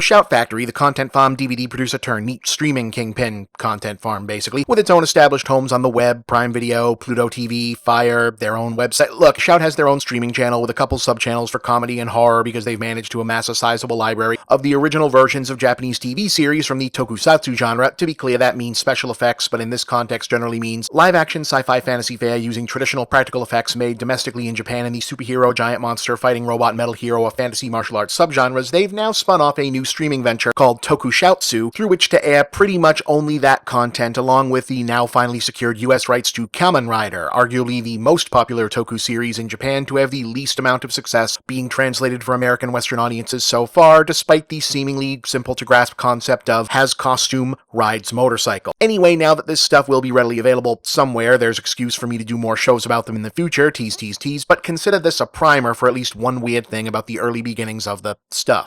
Shout Factory, the content farm, DVD producer turned neat streaming kingpin content farm, basically, with its own established homes on the web, Prime Video, Pluto TV, Fire, their own website. Look, Shout has their own streaming channel with a couple sub-channels for comedy and horror because they've managed to amass a sizable library of the original versions of Japanese TV series from the Tokusatsu genre. To be clear, that means special effects, but in this context generally means live-action sci-fi fantasy fare using traditional practical effects made domestically in Japan in the superhero, giant monster, fighting robot, metal hero, or fantasy martial arts subgenres. They've now spun off a new streaming venture called Tokusatsu, through which to air pretty much only that content, along with the now finally secured US rights to Kamen Rider, arguably the most popular Toku series in Japan to have the least amount of success being translated for American Western audiences so far, despite the seemingly simple-to-grasp concept of has costume, rides motorcycle. Anyway, now that this stuff will be readily available somewhere, there's excuse for me to do more shows about them in the future, tease, tease, tease, but consider this a primer for at least one weird thing about the early beginnings of the stuff.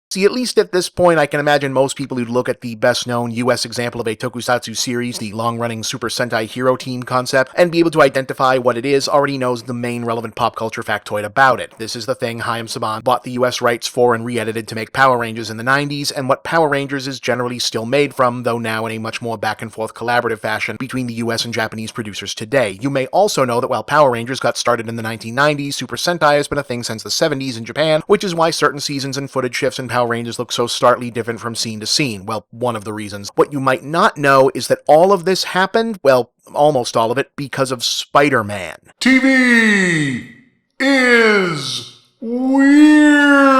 See, at least at this point, I can imagine most people who'd look at the best-known US example of a tokusatsu series, the long-running Super Sentai Hero Team concept, and be able to identify what it is, already knows the main relevant pop culture factoid about it. This is the thing Hayao Saban bought the US rights for and re-edited to make Power Rangers in the 90s, and what Power Rangers is generally still made from, though now in a much more back-and-forth collaborative fashion between the US and Japanese producers today. You may also know that while Power Rangers got started in the 1990s, Super Sentai has been a thing since the 70s in Japan, which is why certain seasons and footage shifts in Power Rangers look so starkly different from scene to scene. Well, one of the reasons. What you might not know is that all of this happened, well, almost all of it, because of Spider-Man. TV is weird.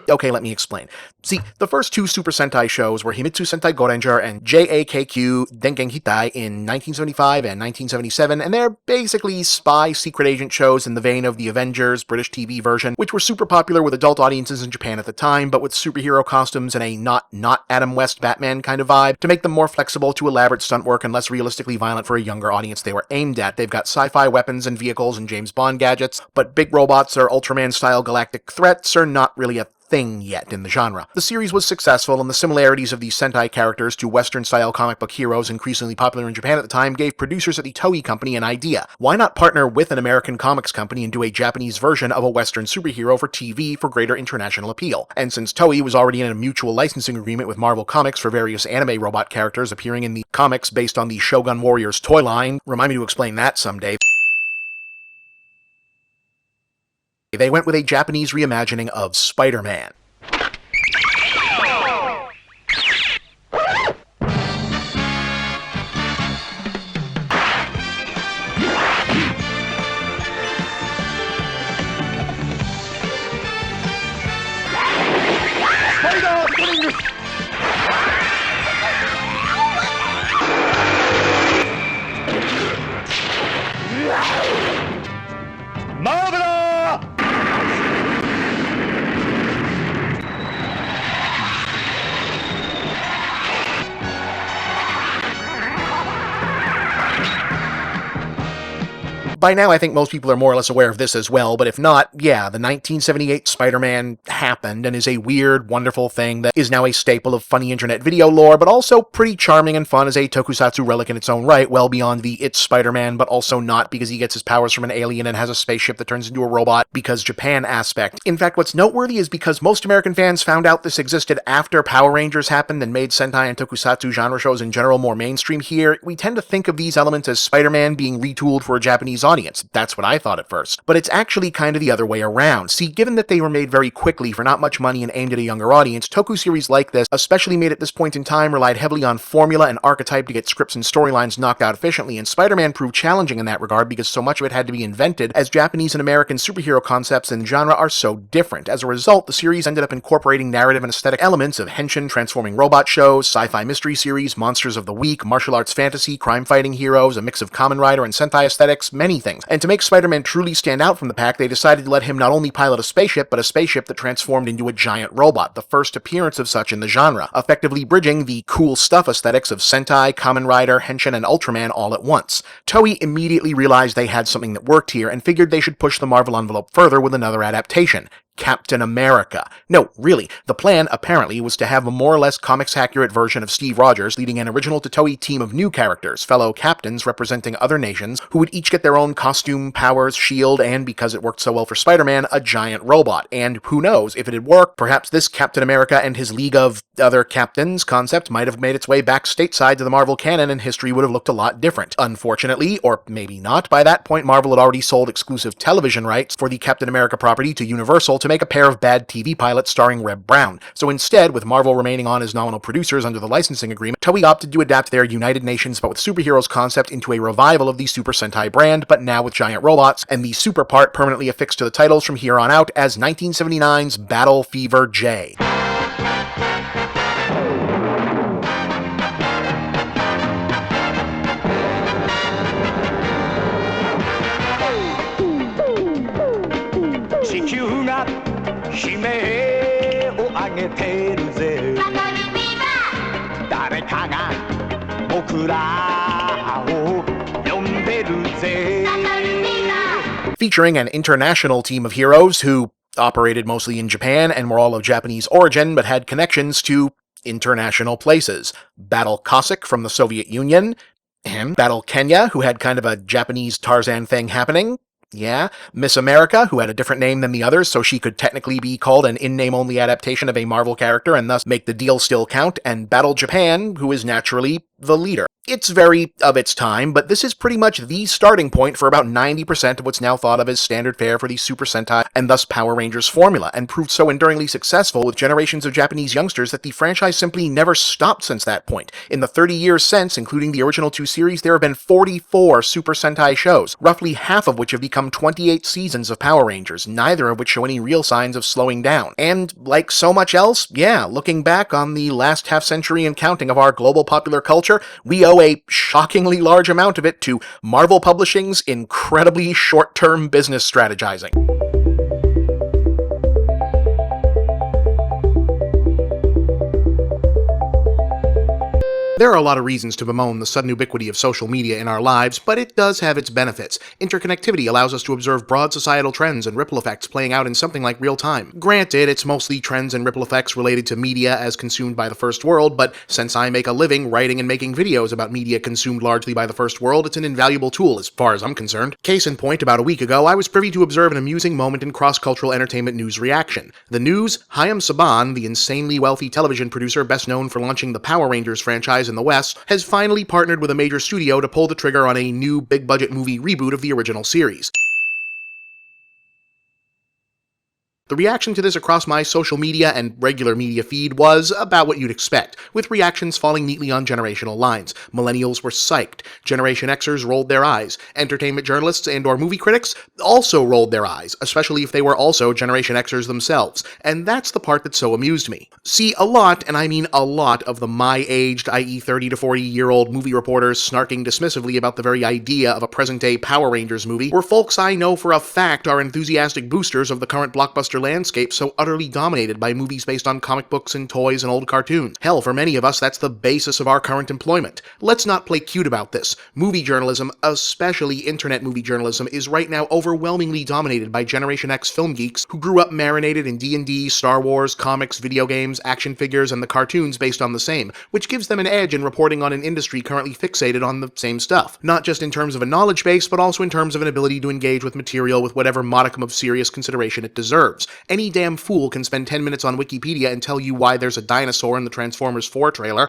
Okay, let me explain. See, the first two Super Sentai shows were Himitsu Sentai Goranger and JAKQ Dengen Hitai in 1975 and 1977, and they're basically spy secret agent shows in the vein of the Avengers British TV version, which were super popular with adult audiences in Japan at the time, but with superhero costumes and a not Adam West Batman kind of vibe, to make them more flexible to elaborate stunt work and less realistically violent for a younger audience they were aimed at. They've got sci-fi weapons and vehicles and James Bond gadgets, but big robots or Ultraman-style galactic threats are not really a thing yet in the genre. The series was successful, and the similarities of these Sentai characters to Western-style comic book heroes increasingly popular in Japan at the time gave producers at the Toei Company an idea. Why not partner with an American comics company and do a Japanese version of a Western superhero for TV for greater international appeal? And since Toei was already in a mutual licensing agreement with Marvel Comics for various anime robot characters appearing in the comics based on the Shogun Warriors toy line, remind me to explain that someday, they went with a Japanese reimagining of Spider-Man. By now, I think most people are more or less aware of this as well, but if not, yeah, the 1978 Spider-Man happened and is a weird, wonderful thing that is now a staple of funny internet video lore, but also pretty charming and fun as a tokusatsu relic in its own right, well beyond the it's Spider-Man, but also not because he gets his powers from an alien and has a spaceship that turns into a robot because Japan aspect. In fact, what's noteworthy is because most American fans found out this existed after Power Rangers happened and made Sentai and tokusatsu genre shows in general more mainstream here, we tend to think of these elements as Spider-Man being retooled for a Japanese audience. That's what I thought at first. But it's actually kind of the other way around. See, given that they were made very quickly for not much money and aimed at a younger audience, Toku series like this, especially made at this point in time, relied heavily on formula and archetype to get scripts and storylines knocked out efficiently, and Spider-Man proved challenging in that regard because so much of it had to be invented, as Japanese and American superhero concepts and genre are so different. As a result, the series ended up incorporating narrative and aesthetic elements of henshin transforming robot shows, sci-fi mystery series, monsters of the week, martial arts fantasy, crime-fighting heroes, a mix of Kamen Rider and Sentai aesthetics, many things. And to make Spider-Man truly stand out from the pack, they decided to let him not only pilot a spaceship, but a spaceship that transformed into a giant robot, the first appearance of such in the genre, effectively bridging the cool stuff aesthetics of Sentai, Kamen Rider, Henshin, and Ultraman all at once. Toei immediately realized they had something that worked here, and figured they should push the Marvel envelope further with another adaptation, Captain America. No, really, the plan apparently was to have a more or less comics-accurate version of Steve Rogers leading an original to Toei team of new characters, fellow captains representing other nations, who would each get their own costume, powers, shield, and because it worked so well for Spider-Man, a giant robot. And who knows, if it had worked, perhaps this Captain America and his League of Other Captains concept might have made its way back stateside to the Marvel canon and history would have looked a lot different. Unfortunately, or maybe not, by that point Marvel had already sold exclusive television rights for the Captain America property to Universal to make a pair of bad TV pilots starring Reb Brown. So instead, with Marvel remaining on as nominal producers under the licensing agreement, Toei opted to adapt their United Nations but with superheroes concept into a revival of the Super Sentai brand, but now with giant robots, and the super part permanently affixed to the titles from here on out as 1979's Battle Fever J. Featuring an international team of heroes who operated mostly in Japan and were all of Japanese origin but had connections to international places. Battle Cossack from the Soviet Union, and Battle Kenya, who had kind of a Japanese Tarzan thing happening. Yeah, Miss America, who had a different name than the others, so she could technically be called an in-name-only adaptation of a Marvel character and thus make the deal still count, and Battle Japan, who is naturally the leader. It's very of its time, but this is pretty much the starting point for about 90% of what's now thought of as standard fare for the Super Sentai and thus Power Rangers formula, and proved so enduringly successful with generations of Japanese youngsters that the franchise simply never stopped since that point. In the 30 years since, including the original 2 series, there have been 44 Super Sentai shows, roughly half of which have become 28 seasons of Power Rangers, neither of which show any real signs of slowing down. And, like so much else, yeah, looking back on the last half-century and counting of our global popular culture, we owe a shockingly large amount of it to Marvel Publishing's incredibly short-term business strategizing. There are a lot of reasons to bemoan the sudden ubiquity of social media in our lives, but it does have its benefits. Interconnectivity allows us to observe broad societal trends and ripple effects playing out in something like real time. Granted, it's mostly trends and ripple effects related to media as consumed by the first world, but since I make a living writing and making videos about media consumed largely by the first world, it's an invaluable tool as far as I'm concerned. Case in point, about a week ago, I was privy to observe an amusing moment in cross-cultural entertainment news reaction. The news, Hayam Saban, the insanely wealthy television producer best known for launching the Power Rangers franchise in the West, has finally partnered with a major studio to pull the trigger on a new big-budget movie reboot of the original series. The reaction to this across my social media and regular media feed was about what you'd expect, with reactions falling neatly on generational lines. Millennials were psyched, Generation Xers rolled their eyes, entertainment journalists and/or movie critics also rolled their eyes, especially if they were also Generation Xers themselves, and that's the part that so amused me. See, a lot, and I mean a lot, of the my-aged, i.e. 30 to 40-year-old movie reporters snarking dismissively about the very idea of a present-day Power Rangers movie were folks I know for a fact are enthusiastic boosters of the current blockbuster landscape so utterly dominated by movies based on comic books and toys and old cartoons. Hell, for many of us, that's the basis of our current employment. Let's not play cute about this. Movie journalism, especially internet movie journalism, is right now overwhelmingly dominated by Generation X film geeks who grew up marinated in D&D, Star Wars, comics, video games, action figures, and the cartoons based on the same, which gives them an edge in reporting on an industry currently fixated on the same stuff. Not just in terms of a knowledge base, but also in terms of an ability to engage with material with whatever modicum of serious consideration it deserves. Any damn fool can spend 10 minutes on Wikipedia and tell you why there's a dinosaur in the Transformers 4 trailer.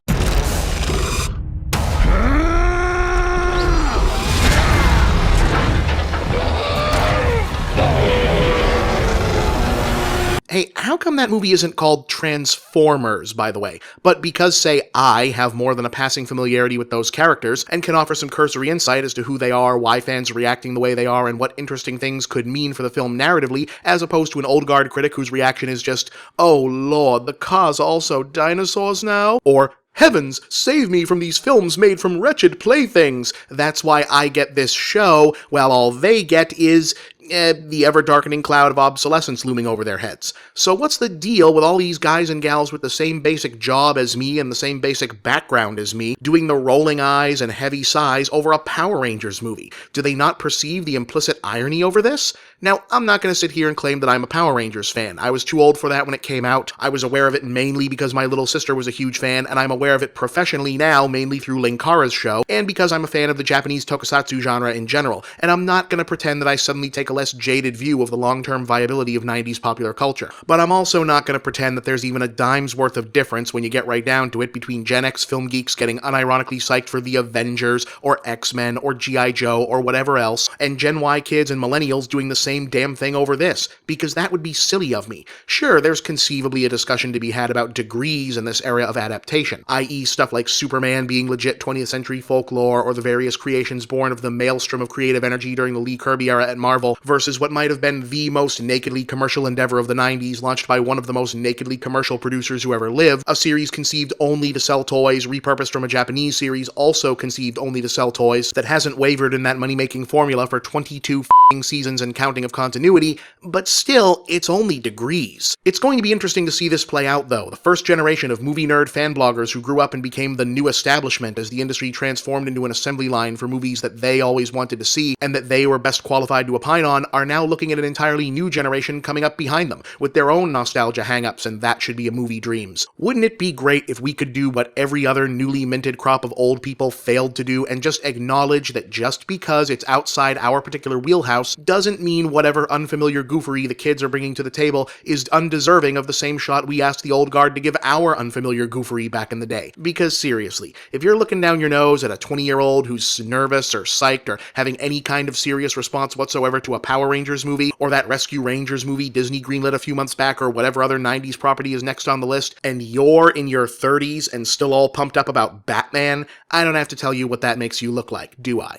Hey, how come that movie isn't called Transformers, by the way? But because, say, I have more than a passing familiarity with those characters, and can offer some cursory insight as to who they are, why fans are reacting the way they are, and what interesting things could mean for the film narratively, as opposed to an old guard critic whose reaction is just, "Oh lord, the cars are also dinosaurs now?" Or, "Heavens, save me from these films made from wretched playthings. That's why I get this show, while all they get is the ever-darkening cloud of obsolescence looming over their heads. So what's the deal with all these guys and gals with the same basic job as me and the same basic background as me, doing the rolling eyes and heavy sighs over a Power Rangers movie? Do they not perceive the implicit irony over this? Now, I'm not going to sit here and claim that I'm a Power Rangers fan. I was too old for that when it came out. I was aware of it mainly because my little sister was a huge fan, and I'm aware of it professionally now mainly through Linkara's show, and because I'm a fan of the Japanese Tokusatsu genre in general, and I'm not going to pretend that I suddenly take a less jaded view of the long-term viability of 90s popular culture. But I'm also not going to pretend that there's even a dime's worth of difference when you get right down to it between Gen X film geeks getting unironically psyched for the Avengers, or X-Men, or G.I. Joe, or whatever else, and Gen Y kids and millennials doing the same damn thing over this, because that would be silly of me. Sure, there's conceivably a discussion to be had about degrees in this area of adaptation, i.e. stuff like Superman being legit 20th century folklore, or the various creations born of the maelstrom of creative energy during the Lee Kirby era at Marvel, versus what might have been the most nakedly commercial endeavor of the 90s, launched by one of the most nakedly commercial producers who ever lived, a series conceived only to sell toys, repurposed from a Japanese series also conceived only to sell toys, that hasn't wavered in that money-making formula for 22 seasons and counting of continuity, but still, it's only degrees. It's going to be interesting to see this play out, though. The first generation of movie nerd fan bloggers who grew up and became the new establishment as the industry transformed into an assembly line for movies that they always wanted to see and that they were best qualified to opine on, are now looking at an entirely new generation coming up behind them, with their own nostalgia hang-ups and that should be a movie dreams. Wouldn't it be great if we could do what every other newly minted crop of old people failed to do and just acknowledge that just because it's outside our particular wheelhouse doesn't mean whatever unfamiliar goofery the kids are bringing to the table is undeserving of the same shot we asked the old guard to give our unfamiliar goofery back in the day. Because seriously, if you're looking down your nose at a 20-year-old who's nervous or psyched or having any kind of serious response whatsoever to a Power Rangers movie, or that Rescue Rangers movie Disney greenlit a few months back, or whatever other 90s property is next on the list, and you're in your 30s and still all pumped up about Batman, I don't have to tell you what that makes you look like, do I?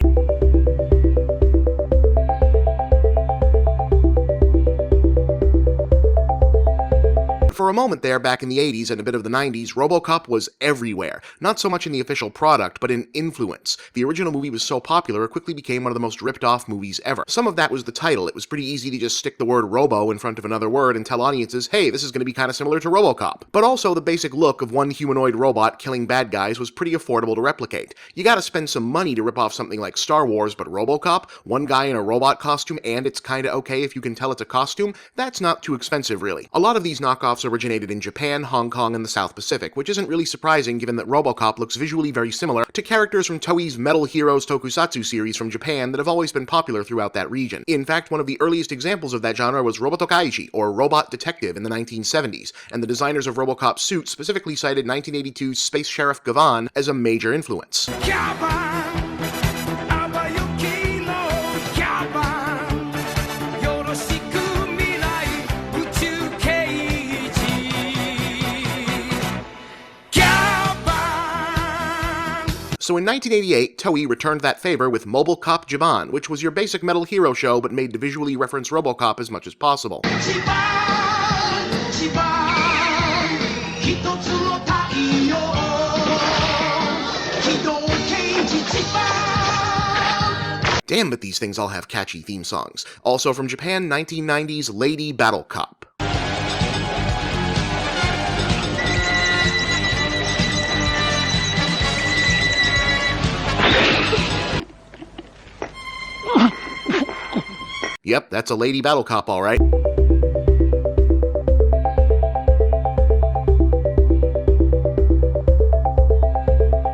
For a moment there, back in the 80s and a bit of the 90s, RoboCop was everywhere. Not so much in the official product, but in influence. The original movie was so popular, it quickly became one of the most ripped-off movies ever. Some of that was the title. It was pretty easy to just stick the word Robo in front of another word and tell audiences, hey, this is going to be kind of similar to RoboCop. But also, the basic look of one humanoid robot killing bad guys was pretty affordable to replicate. You gotta spend some money to rip off something like Star Wars, but RoboCop, one guy in a robot costume, and it's kinda okay if you can tell it's a costume, that's not too expensive, really. A lot of these knockoffs originated in Japan, Hong Kong, and the South Pacific, which isn't really surprising given that RoboCop looks visually very similar to characters from Toei's Metal Heroes Tokusatsu series from Japan that have always been popular throughout that region. In fact, one of the earliest examples of that genre was Robotokaiji, or Robot Detective, in the 1970s, and the designers of RoboCop's suit specifically cited 1982's Space Sheriff Gavan as a major influence. So in 1988, Toei returned that favor with Mobile Cop Japan, which was your basic Metal Hero show but made to visually reference RoboCop as much as possible. Damn, but these things all have catchy theme songs. Also from Japan, 1990's Lady Battle Cop. Yep, that's a lady battle cop, all right.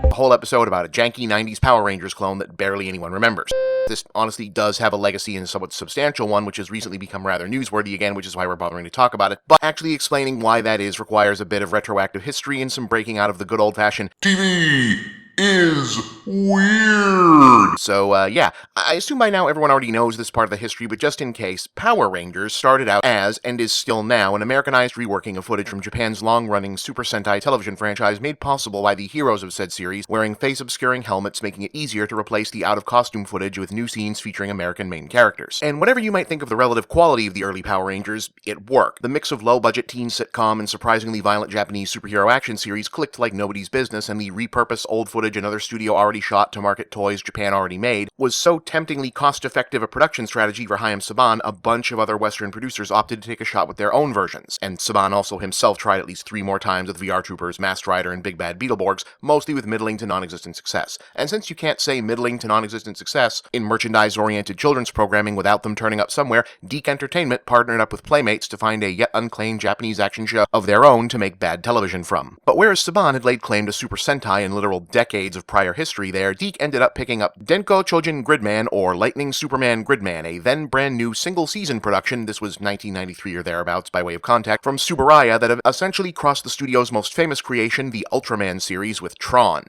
A whole episode about a janky 90s Power Rangers clone that barely anyone remembers. This honestly does have a legacy and a somewhat substantial one, which has recently become rather newsworthy again, which is why we're bothering to talk about it. But actually explaining why that is requires a bit of retroactive history and some breaking out of the good old-fashioned TV is weird. So, yeah, I assume by now everyone already knows this part of the history, but just in case, Power Rangers started out as, and is still now, an Americanized reworking of footage from Japan's long-running Super Sentai television franchise made possible by the heroes of said series wearing face-obscuring helmets, making it easier to replace the out-of-costume footage with new scenes featuring American main characters. And whatever you might think of the relative quality of the early Power Rangers, it worked. The mix of low-budget teen sitcom and surprisingly violent Japanese superhero action series clicked like nobody's business, and the repurposed old footage footage another studio already shot to market toys Japan already made, was so temptingly cost-effective a production strategy for Hayao Saban, a bunch of other Western producers opted to take a shot with their own versions, and Saban also himself tried at least 3 more times with VR Troopers, Masked Rider, and Big Bad Beetleborgs, mostly with middling to non-existent success. And since you can't say middling to non-existent success in merchandise-oriented children's programming without them turning up somewhere, DiC Entertainment partnered up with Playmates to find a yet unclaimed Japanese action show of their own to make bad television from. But whereas Saban had laid claim to Super Sentai and literal decades of prior history there, DiC ended up picking up Denko Chojin Gridman, or Lightning Superman Gridman, a then brand new single-season production, this was 1993 or thereabouts by way of contact, from Tsuburaya that have essentially crossed the studio's most famous creation, the Ultraman series, with Tron.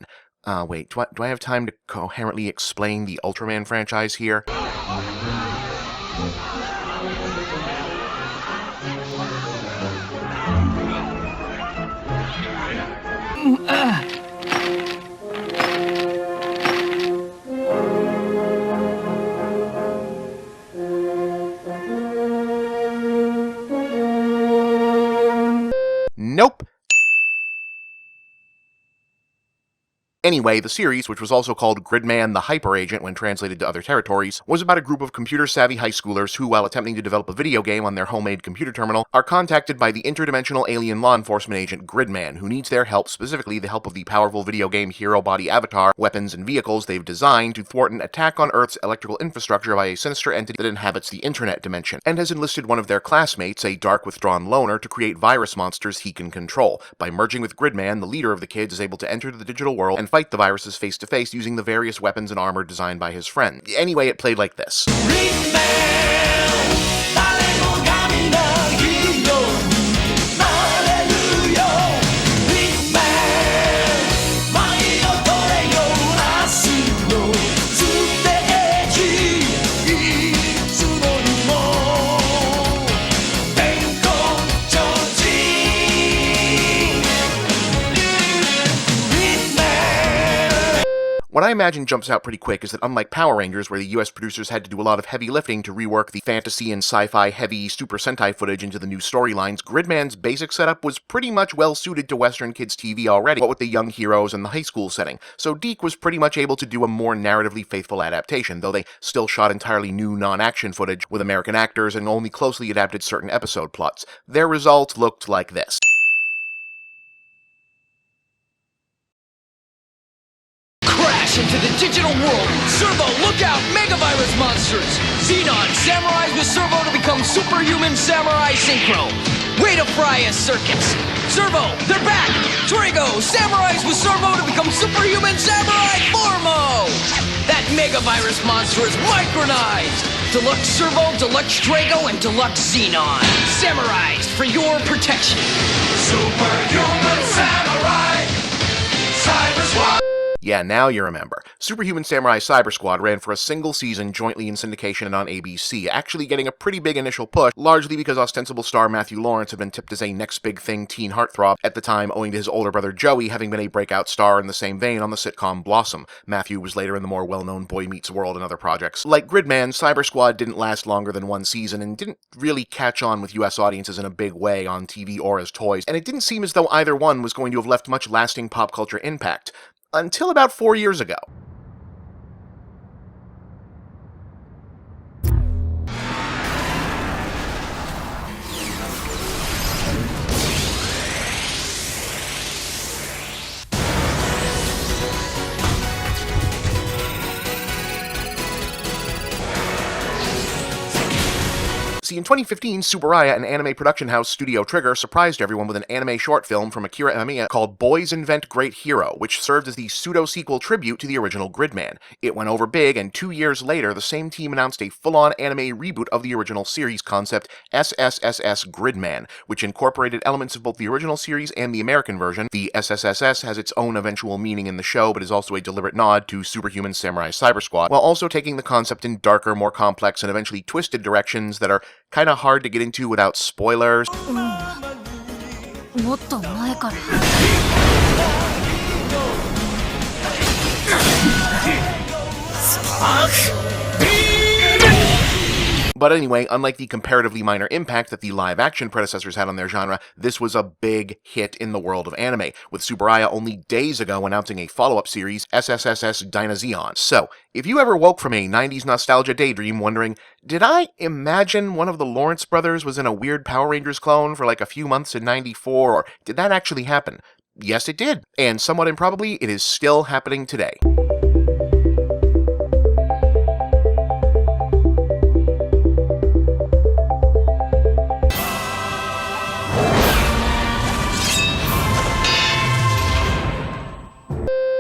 Wait, do I have time to coherently explain the Ultraman franchise here? Nope. Anyway, the series, which was also called Gridman the Hyper Agent when translated to other territories, was about a group of computer-savvy high schoolers who, while attempting to develop a video game on their homemade computer terminal, are contacted by the interdimensional alien law enforcement agent Gridman, who needs their help, specifically the help of the powerful video game hero body avatar, weapons, and vehicles they've designed to thwart an attack on Earth's electrical infrastructure by a sinister entity that inhabits the internet dimension, and has enlisted one of their classmates, a dark withdrawn loner, to create virus monsters he can control. By merging with Gridman, the leader of the kids is able to enter the digital world and fight the viruses face-to-face using the various weapons and armor designed by his friend. Anyway, it played like this. What I imagine jumps out pretty quick is that unlike Power Rangers, where the US producers had to do a lot of heavy lifting to rework the fantasy and sci-fi heavy Super Sentai footage into the new storylines, Gridman's basic setup was pretty much well suited to Western kids TV already, but with the young heroes and the high school setting. So DiC was pretty much able to do a more narratively faithful adaptation, though they still shot entirely new non-action footage with American actors and only closely adapted certain episode plots. Their result looked like this. Into the digital world. Servo, look out! Megavirus monsters! Xenon, samurais with Servo to become superhuman samurai synchro. Way to fry us, circus! Servo, they're back! Drago, samurais with Servo to become superhuman samurai Formo! That megavirus monster is micronized! Deluxe Servo, Deluxe Drago, and Deluxe Xenon. Samurais for your protection. Superhuman samurai Cyber-Squad! Yeah, now you remember. Superhuman Samurai Syber-Squad ran for a single season jointly in syndication and on ABC, actually getting a pretty big initial push, largely because ostensible star Matthew Lawrence had been tipped as a next big thing teen heartthrob at the time, owing to his older brother Joey having been a breakout star in the same vein on the sitcom Blossom. Matthew was later in the more well-known Boy Meets World and other projects. Like Gridman, Syber-Squad didn't last longer than one season and didn't really catch on with US audiences in a big way on TV or as toys, and it didn't seem as though either one was going to have left much lasting pop culture impact. Until about 4 years ago. See, in 2015, Tsuburaya, an anime production house, Studio Trigger, surprised everyone with an anime short film from Akira Amamiya called Boys Invent Great Hero, which served as the pseudo-sequel tribute to the original Gridman. It went over big, and 2 years later, the same team announced a full-on anime reboot of the original series concept, SSSS Gridman, which incorporated elements of both the original series and the American version. The SSSS has its own eventual meaning in the show, but is also a deliberate nod to Superhuman Samurai Syber-Squad, while also taking the concept in darker, more complex, and eventually twisted directions that are kind of hard to get into without spoilers. But anyway, unlike the comparatively minor impact that the live-action predecessors had on their genre, this was a big hit in the world of anime, with Tsuburaya only days ago announcing a follow-up series, SSSS Dynazeon. So, if you ever woke from a 90s nostalgia daydream wondering, did I imagine one of the Lawrence brothers was in a weird Power Rangers clone for like a few months in 94, or did that actually happen? Yes, it did. And somewhat improbably, it is still happening today.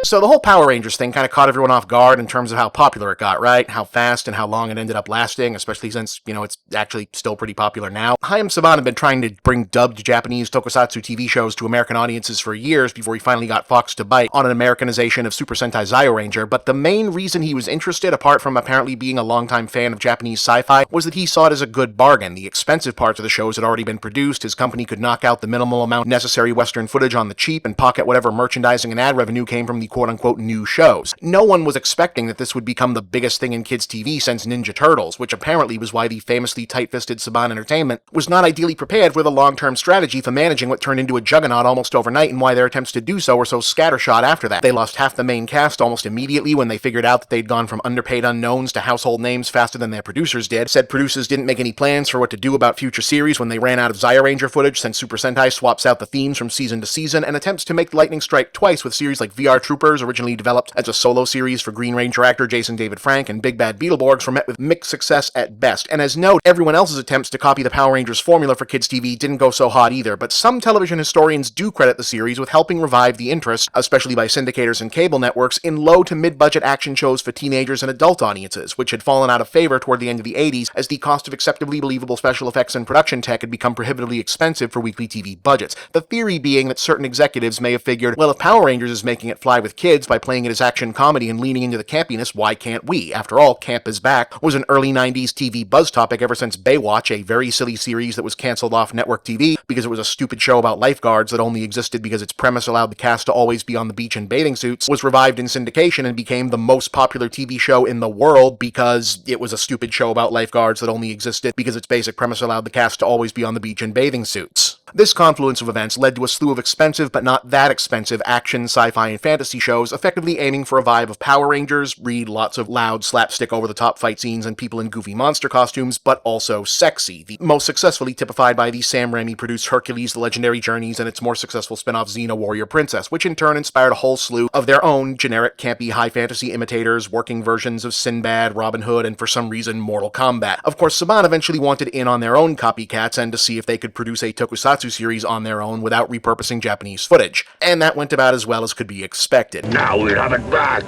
So the whole Power Rangers thing kind of caught everyone off guard in terms of how popular it got, right? How fast and how long it ended up lasting, especially since, it's actually still pretty popular now. Hayao Saban had been trying to bring dubbed Japanese Tokusatsu TV shows to American audiences for years before he finally got Fox to bite on an Americanization of Super Sentai Zio-Ranger, but the main reason he was interested, apart from apparently being a longtime fan of Japanese sci-fi, was that he saw it as a good bargain. The expensive parts of the shows had already been produced, his company could knock out the minimal amount necessary Western footage on the cheap and pocket whatever merchandising and ad revenue came from the quote-unquote new shows. No one was expecting that this would become the biggest thing in kids' TV since Ninja Turtles, which apparently was why the famously tight-fisted Saban Entertainment was not ideally prepared for the long-term strategy for managing what turned into a juggernaut almost overnight, and why their attempts to do so were so scattershot after that. They lost half the main cast almost immediately when they figured out that they'd gone from underpaid unknowns to household names faster than their producers did. Said producers didn't make any plans for what to do about future series when they ran out of Zio-Ranger footage, since Super Sentai swaps out the themes from season to season, and attempts to make lightning strike twice with series like VR Troopers, originally developed as a solo series for Green Ranger actor Jason David Frank, and Big Bad Beetleborgs were met with mixed success at best. And as note, everyone else's attempts to copy the Power Rangers formula for kids TV didn't go so hot either, but some television historians do credit the series with helping revive the interest, especially by syndicators and cable networks, in low to mid-budget action shows for teenagers and adult audiences, which had fallen out of favor toward the end of the 80s as the cost of acceptably believable special effects and production tech had become prohibitively expensive for weekly TV budgets. The theory being that certain executives may have figured, well, if Power Rangers is making it fly with kids by playing it as action comedy and leaning into the campiness, why can't we? After all, Camp is Back was an early 90s TV buzz topic ever since Baywatch, a very silly series that was canceled off network TV because it was a stupid show about lifeguards that only existed because its premise allowed the cast to always be on the beach in bathing suits, was revived in syndication and became the most popular TV show in the world because it was a stupid show about lifeguards that only existed because its basic premise allowed the cast to always be on the beach in bathing suits. This confluence of events led to a slew of expensive but not that expensive action, sci-fi, and fantasy shows, effectively aiming for a vibe of Power Rangers, read lots of loud, slapstick, over-the-top fight scenes and people in goofy monster costumes, but also sexy. The most successfully typified by the Sam Raimi-produced Hercules: The Legendary Journeys and its more successful spin-off Xena: Warrior Princess, which in turn inspired a whole slew of their own generic, campy, high fantasy imitators, working versions of Sinbad, Robin Hood, and for some reason, Mortal Kombat. Of course, Saban eventually wanted in on their own copycats and to see if they could produce a tokusatsu series on their own without repurposing Japanese footage, and that went about as well as could be expected. Now we have it back.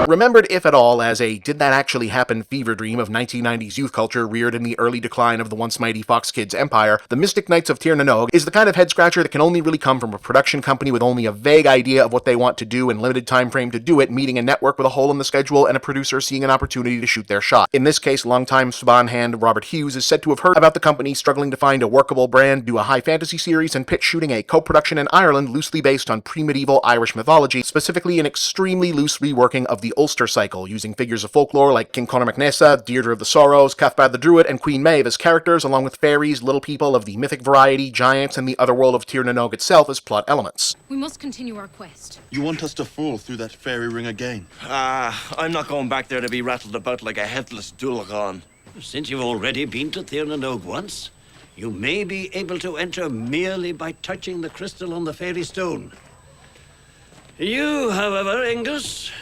Remembered, if at all, as a did that actually happen fever dream of 1990s youth culture reared in the early decline of the once mighty Fox Kids empire, the MYSTIC Knights of Tir-Na-Nog is the kind of head-scratcher that can only really come from a production company with only a vague idea of what they want to do and limited time frame to do it, meeting a network with a hole in the schedule and a producer seeing an opportunity to shoot their shot. In this case, longtime Saban hand Robert Hughes is said to have heard about the company struggling to find a workable brand, do a high fantasy series, and pitch shooting a co-production in Ireland loosely based on pre-medieval Irish mythology, specifically an extremely loose reworking of the Ulster cycle, using figures of folklore like King Conor MacNessa, Deirdre of the Sorrows, Cathbad the Druid, and Queen Maeve as characters, along with fairies, little people of the mythic variety, giants, and the other world of Tir-Na-Nog itself as plot elements. We must continue our quest. You want us to fall through that fairy ring again? I'm not going back there to be rattled about like a headless Dulagan. Since you've already been to Tir-Na-Nog once, you may be able to enter merely by touching the crystal on the fairy stone. You, however, Angus,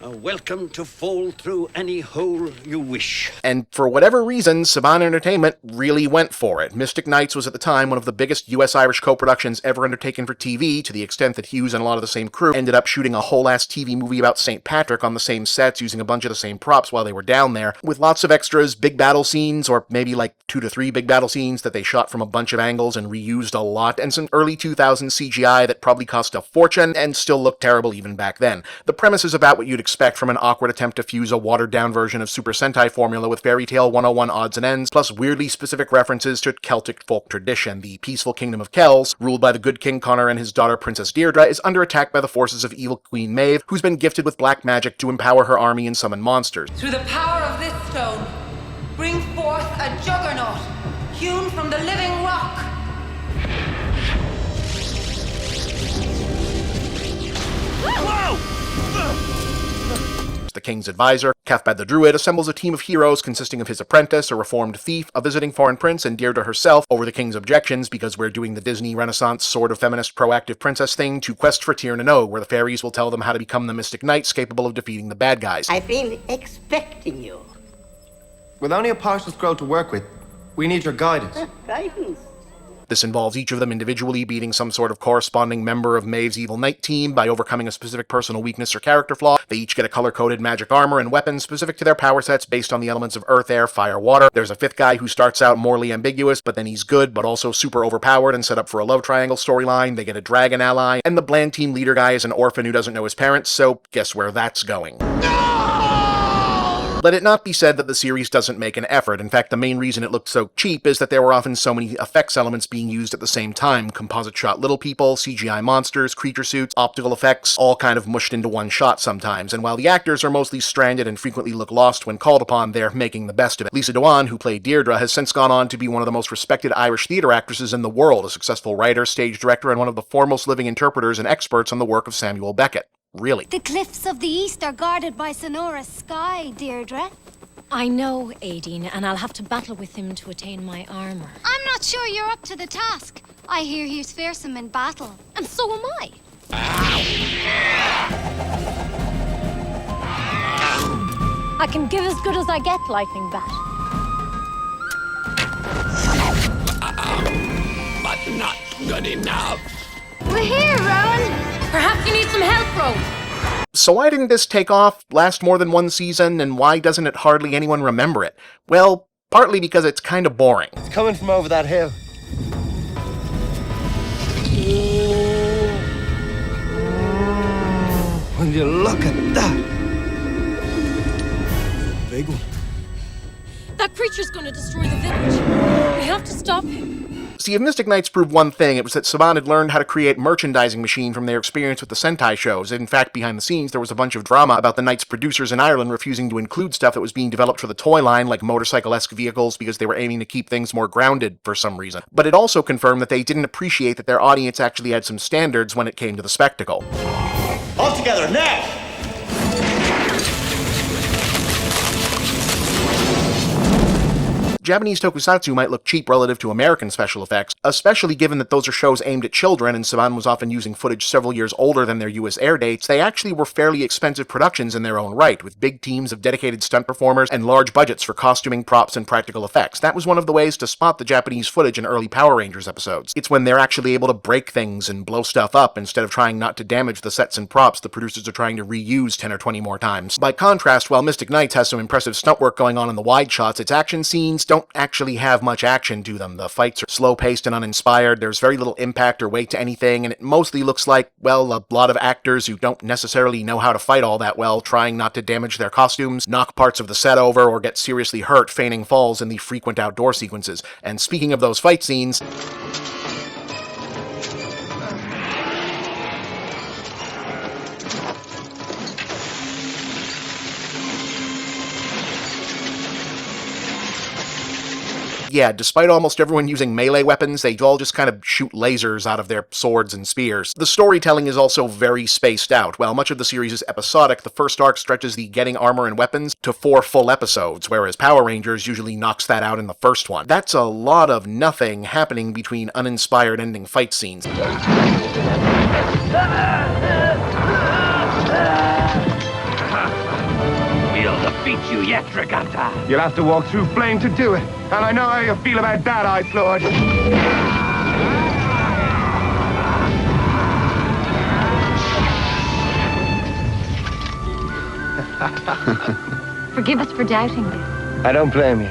are welcome to fall through any hole you wish. And for whatever reason, Saban Entertainment really went for it. Mystic Knights was at the time one of the biggest US-Irish co-productions ever undertaken for TV, to the extent that Hughes and a lot of the same crew ended up shooting a whole-ass TV movie about St. Patrick on the same sets, using a bunch of the same props while they were down there, with lots of extras, big battle scenes, or maybe like 2 to 3 big battle scenes that they shot from a bunch of angles and reused a lot, and some early 2000s CGI that probably cost a fortune and still looked terrible even back then. The premise is about what you'd expect from an awkward attempt to fuse a watered-down version of Super Sentai formula with Fairy Tale 101 odds and ends, plus weirdly specific references to Celtic folk tradition. The peaceful kingdom of Kells, ruled by the good King Connor and his daughter Princess Deirdre, is under attack by the forces of evil Queen Maeve, who's been gifted with black magic to empower her army and summon monsters. Through the power of this stone, bring forth a juggernaut, hewn from the living rock. The king's advisor, Cathbad the Druid, assembles a team of heroes consisting of his apprentice, a reformed thief, a visiting foreign prince, and Deirdre herself over the king's objections because we're doing the Disney Renaissance sort of feminist proactive princess thing to quest for Tir-Na-Nog, where the fairies will tell them how to become the mystic knights capable of defeating the bad guys. I've been expecting you. With only a partial scroll to work with, we need your guidance. Guidance. This involves each of them individually beating some sort of corresponding member of Maeve's evil knight team by overcoming a specific personal weakness or character flaw. They each get a color-coded magic armor and weapons specific to their power sets based on the elements of earth, air, fire, water. There's a fifth guy who starts out morally ambiguous, but then he's good, but also super overpowered and set up for a love triangle storyline. They get a dragon ally, and the bland team leader guy is an orphan who doesn't know his parents, so guess where that's going. Let it not be said that the series doesn't make an effort. In fact, the main reason it looked so cheap is that there were often so many effects elements being used at the same time. Composite shot little people, CGI monsters, creature suits, optical effects, all kind of mushed into one shot sometimes. And while the actors are mostly stranded and frequently look lost when called upon, they're making the best of it. Lisa Dewan, who played Deirdre, has since gone on to be one of the most respected Irish theatre actresses in the world, a successful writer, stage director, and one of the foremost living interpreters and experts on the work of Samuel Beckett. Really. The cliffs of the east are guarded by Sonora's sky, Deirdre. I know, Aideen, and I'll have to battle with him to attain my armor. I'm not sure you're up to the task. I hear he's fearsome in battle. And so am I. I can give as good as I get, Lightning Bat. But not good enough. We're here, Rowan. Perhaps you need some help, Rowan. So why didn't this take off, last more than one season, and why doesn't it hardly anyone remember it? Well, partly because it's kind of boring. It's coming from over that hill. When you look at that. Big one. That creature's going to destroy the village. We have to stop him. See, if Mystic Knights proved one thing, it was that Saban had learned how to create a merchandising machine from their experience with the Sentai shows. In fact, behind the scenes, there was a bunch of drama about the Knights' producers in Ireland refusing to include stuff that was being developed for the toy line, like motorcycle-esque vehicles, because they were aiming to keep things more grounded for some reason. But it also confirmed that they didn't appreciate that their audience actually had some standards when it came to the spectacle. All together, now! Japanese tokusatsu might look cheap relative to American special effects, especially given that those are shows aimed at children and Saban was often using footage several years older than their US air dates. They actually were fairly expensive productions in their own right, with big teams of dedicated stunt performers and large budgets for costuming, props, and practical effects. That was one of the ways to spot the Japanese footage in early Power Rangers episodes. It's when they're actually able to break things and blow stuff up instead of trying not to damage the sets and props the producers are trying to reuse 10 or 20 more times. By contrast, while Mystic Knights has some impressive stunt work going on in the wide shots, its action scenes don't actually have much action to them. The fights are slow-paced and uninspired, there's very little impact or weight to anything, and it mostly looks like, well, a lot of actors who don't necessarily know how to fight all that well, trying not to damage their costumes, knock parts of the set over, or get seriously hurt feigning falls in the frequent outdoor sequences. And speaking of those fight scenes, yeah, despite almost everyone using melee weapons, they all just kind of shoot lasers out of their swords and spears. The storytelling is also very spaced out. While much of the series is episodic, the first arc stretches the getting armor and weapons to 4 full episodes, whereas Power Rangers usually knocks that out in the first one. That's a lot of nothing happening between uninspired ending fight scenes. We'll defeat you yet, Draganta. You'll have to walk through flame to do it. And I know how you feel about that, Ice Lord. Forgive us for doubting this. I don't blame you.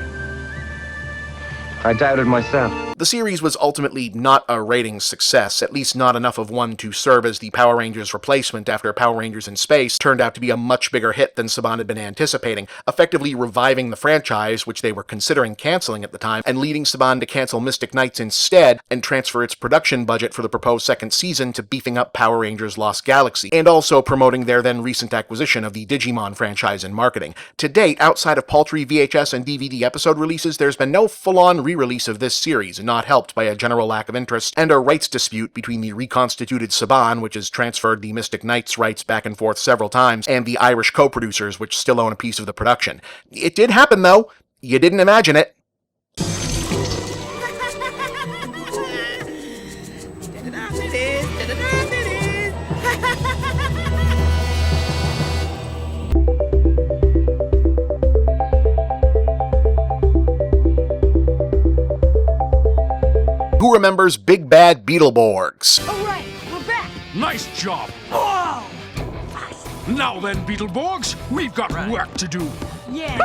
I doubted myself. The series was ultimately not a ratings success, at least not enough of one to serve as the Power Rangers replacement after Power Rangers in Space turned out to be a much bigger hit than Saban had been anticipating, effectively reviving the franchise, which they were considering canceling at the time, and leading Saban to cancel Mystic Knights instead and transfer its production budget for the proposed second season to beefing up Power Rangers Lost Galaxy, and also promoting their then recent acquisition of the Digimon franchise in marketing. To date, outside of paltry VHS and DVD episode releases, there's been no full-on re-release of this series, not helped by a general lack of interest and a rights dispute between the reconstituted Saban, which has transferred the Mystic Knights rights back and forth several times, and the Irish co-producers, which still own a piece of the production. It did happen, though. You didn't imagine it. Who remembers Big Bad Beetleborgs? All right, we're back. Nice job. Whoa! Now then, Beetleborgs, we've got work to do. Yeah.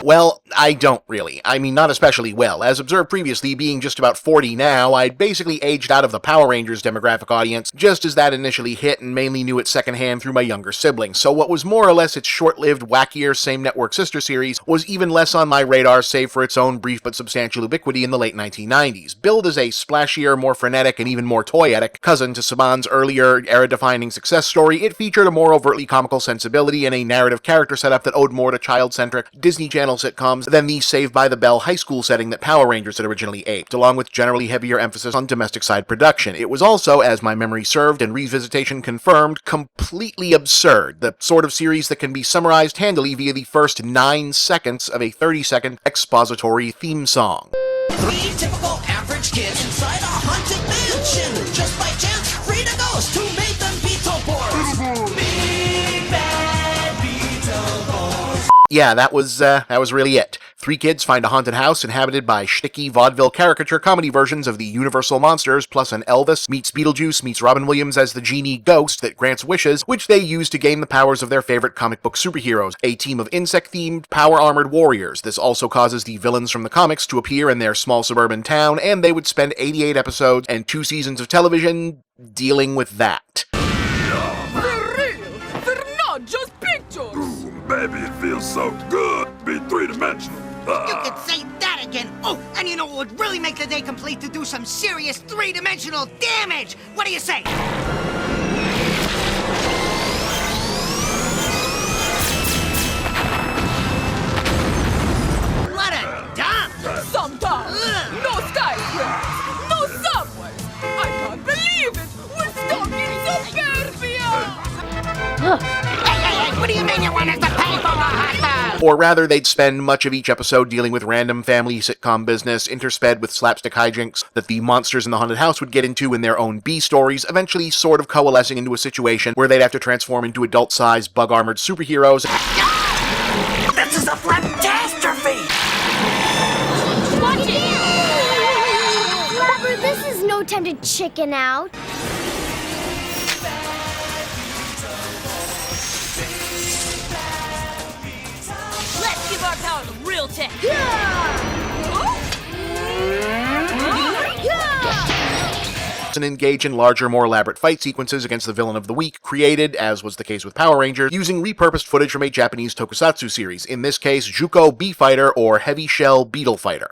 Well, I don't really. I mean, not especially well. As observed previously, being just about 40 now, I'd basically aged out of the Power Rangers demographic audience just as that initially hit and mainly knew it secondhand through my younger siblings, so what was more or less its short-lived, wackier, same-network sister series was even less on my radar save for its own brief but substantial ubiquity in the late 1990s. Billed as a splashier, more frenetic, and even more toyetic cousin to Saban's earlier, era-defining success story, it featured a more overtly comical sensibility and a narrative character setup that owed more to child-centric Disney Channel sitcoms than the Saved by the Bell high school setting that Power Rangers had originally aped, along with generally heavier emphasis on domestic side production. It was also, as my memory served and revisitation confirmed, completely absurd, the sort of series that can be summarized handily via the first 9 seconds of a 30-second expository theme song. 3 typical average kids inside a haunted mansion. Just by chance, Frida Ghost, who made them Beetleborgs. Big bad Beetleborgs. Yeah, that was really it. 3 kids find a haunted house inhabited by shticky vaudeville caricature comedy versions of the Universal monsters, plus an Elvis meets Beetlejuice meets Robin Williams as the genie ghost that grants wishes, which they use to gain the powers of their favorite comic book superheroes, a team of insect-themed, power-armored warriors. This also causes the villains from the comics to appear in their small suburban town, and they would spend 88 episodes and 2 seasons of television dealing with that. They're real. They're not just pictures. Ooh, baby, it feels so good. Be 3-dimensional. You could say that again. Oh, and you know what would really make the day complete? To do some serious 3-dimensional damage. What do you say? What a dump! Sometimes. No skyscrapers. No subways. I can't believe it. We're stuck in suburbia. Hey, what do you mean you want us to pay for a hot dog? Or rather, they'd spend much of each episode dealing with random family sitcom business, intersped with slapstick hijinks that the monsters in the haunted house would get into in their own B-stories, eventually sort of coalescing into a situation where they'd have to transform into adult-sized, bug-armored superheroes. This is a catastrophe! Watch it! Flapper, this is no time to chicken out. Let's give our power to real tech. And engage in larger, more elaborate fight sequences against the villain of the week, created, as was the case with Power Rangers, using repurposed footage from a Japanese tokusatsu series, in this case, Juko B-Fighter or Heavy Shell Beetle Fighter.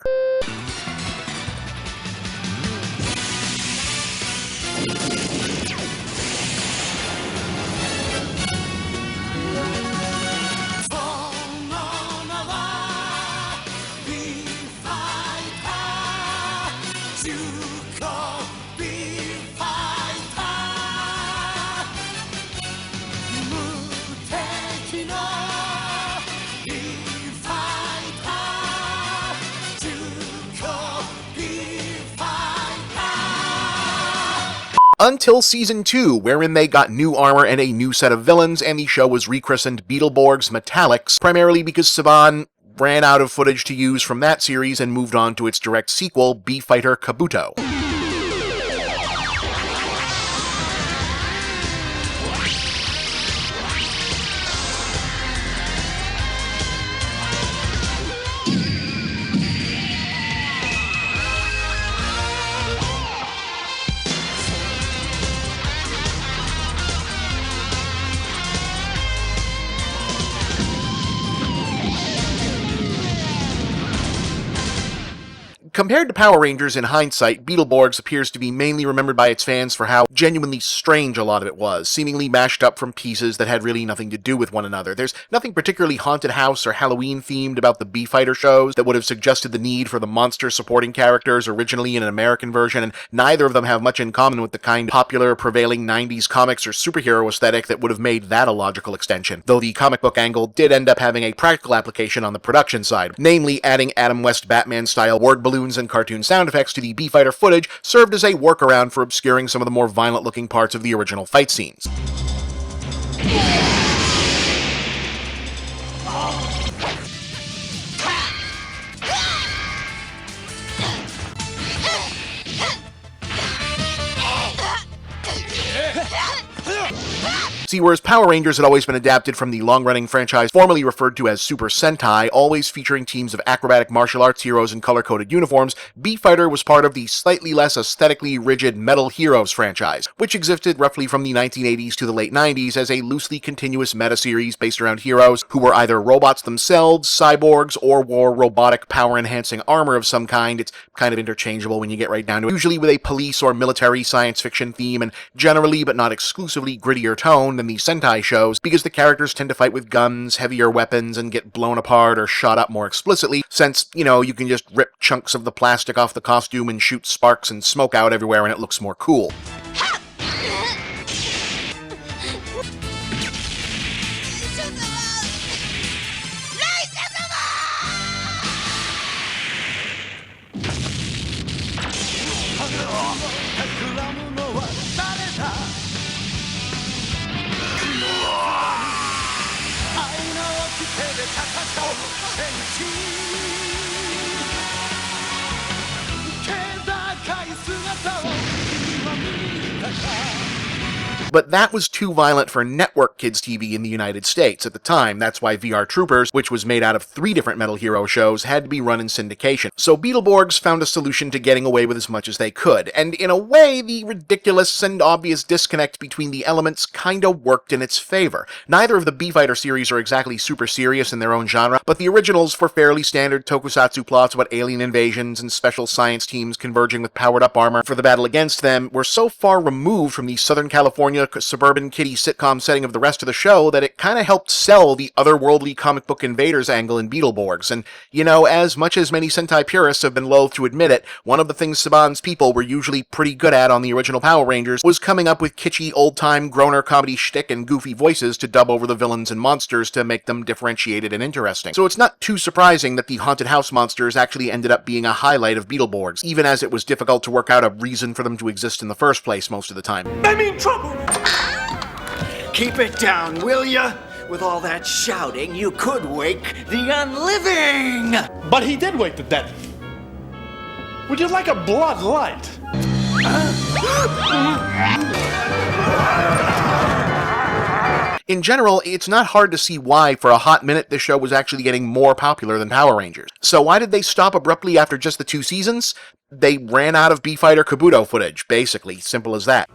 Until Season 2, wherein they got new armor and a new set of villains, and the show was rechristened Beetleborgs Metallics, primarily because Saban ran out of footage to use from that series and moved on to its direct sequel, B-Fighter Kabuto. Compared to Power Rangers in hindsight, Beetleborgs appears to be mainly remembered by its fans for how genuinely strange a lot of it was, seemingly mashed up from pieces that had really nothing to do with one another. There's nothing particularly haunted house or Halloween themed about the B-Fighter shows that would have suggested the need for the monster supporting characters originally in an American version, and neither of them have much in common with the kind of popular prevailing 90s comics or superhero aesthetic that would have made that a logical extension, though the comic book angle did end up having a practical application on the production side, namely adding Adam West Batman-style word balloons and cartoon sound effects to the B-Fighter footage served as a workaround for obscuring some of the more violent-looking parts of the original fight scenes. See, whereas Power Rangers had always been adapted from the long-running franchise formerly referred to as Super Sentai, always featuring teams of acrobatic martial arts heroes in color-coded uniforms, B-Fighter was part of the slightly less aesthetically rigid Metal Heroes franchise, which existed roughly from the 1980s to the late 90s as a loosely continuous meta-series based around heroes who were either robots themselves, cyborgs, or wore robotic power-enhancing armor of some kind. It's kind of interchangeable when you get right down to it, usually with a police or military science fiction theme, and generally, but not exclusively, grittier tone than the Sentai shows, because the characters tend to fight with guns, heavier weapons, and get blown apart or shot up more explicitly, since, you know, you can just rip chunks of the plastic off the costume and shoot sparks and smoke out everywhere and it looks more cool. But that was too violent for network kids TV in the United States at the time. That's why VR Troopers, which was made out of 3 different Metal Hero shows, had to be run in syndication. So Beetleborgs found a solution to getting away with as much as they could, and in a way, the ridiculous and obvious disconnect between the elements kinda worked in its favor. Neither of the B-Fighter series are exactly super serious in their own genre, but the originals were fairly standard tokusatsu plots about alien invasions and special science teams converging with powered-up armor for the battle against them were so far removed from the Southern California suburban kiddie sitcom setting of the rest of the show that it kind of helped sell the otherworldly comic book invaders angle in Beetleborgs. And, you know, as much as many Sentai purists have been loath to admit it, one of the things Saban's people were usually pretty good at on the original Power Rangers was coming up with kitschy old-time groaner comedy shtick and goofy voices to dub over the villains and monsters to make them differentiated and interesting. So it's not too surprising that the haunted house monsters actually ended up being a highlight of Beetleborgs, even as it was difficult to work out a reason for them to exist in the first place most of the time. I'm in trouble! Keep it down, will ya? With all that shouting, you could wake the unliving! But he did wake the dead. Would you like a blood light? In general, it's not hard to see why, for a hot minute, this show was actually getting more popular than Power Rangers. So why did they stop abruptly after just the 2 seasons? They ran out of B-Fighter Kabuto footage, basically. Simple as that.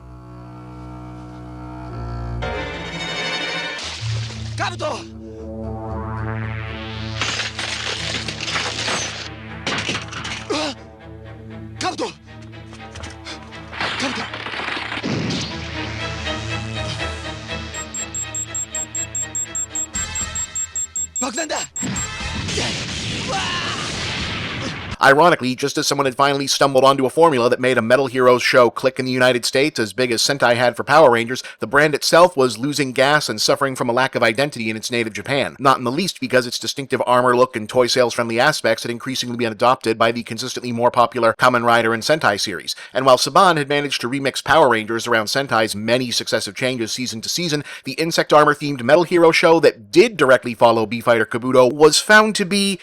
Kabuto! Kabuto! Kabuto! Bakdan da! Ironically, just as someone had finally stumbled onto a formula that made a Metal Heroes show click in the United States as big as Sentai had for Power Rangers, the brand itself was losing gas and suffering from a lack of identity in its native Japan, not in the least because its distinctive armor look and toy sales-friendly aspects had increasingly been adopted by the consistently more popular Kamen Rider and Sentai series. And while Saban had managed to remix Power Rangers around Sentai's many successive changes season to season, the insect armor-themed Metal Hero show that did directly follow B-Fighter Kabuto was found to be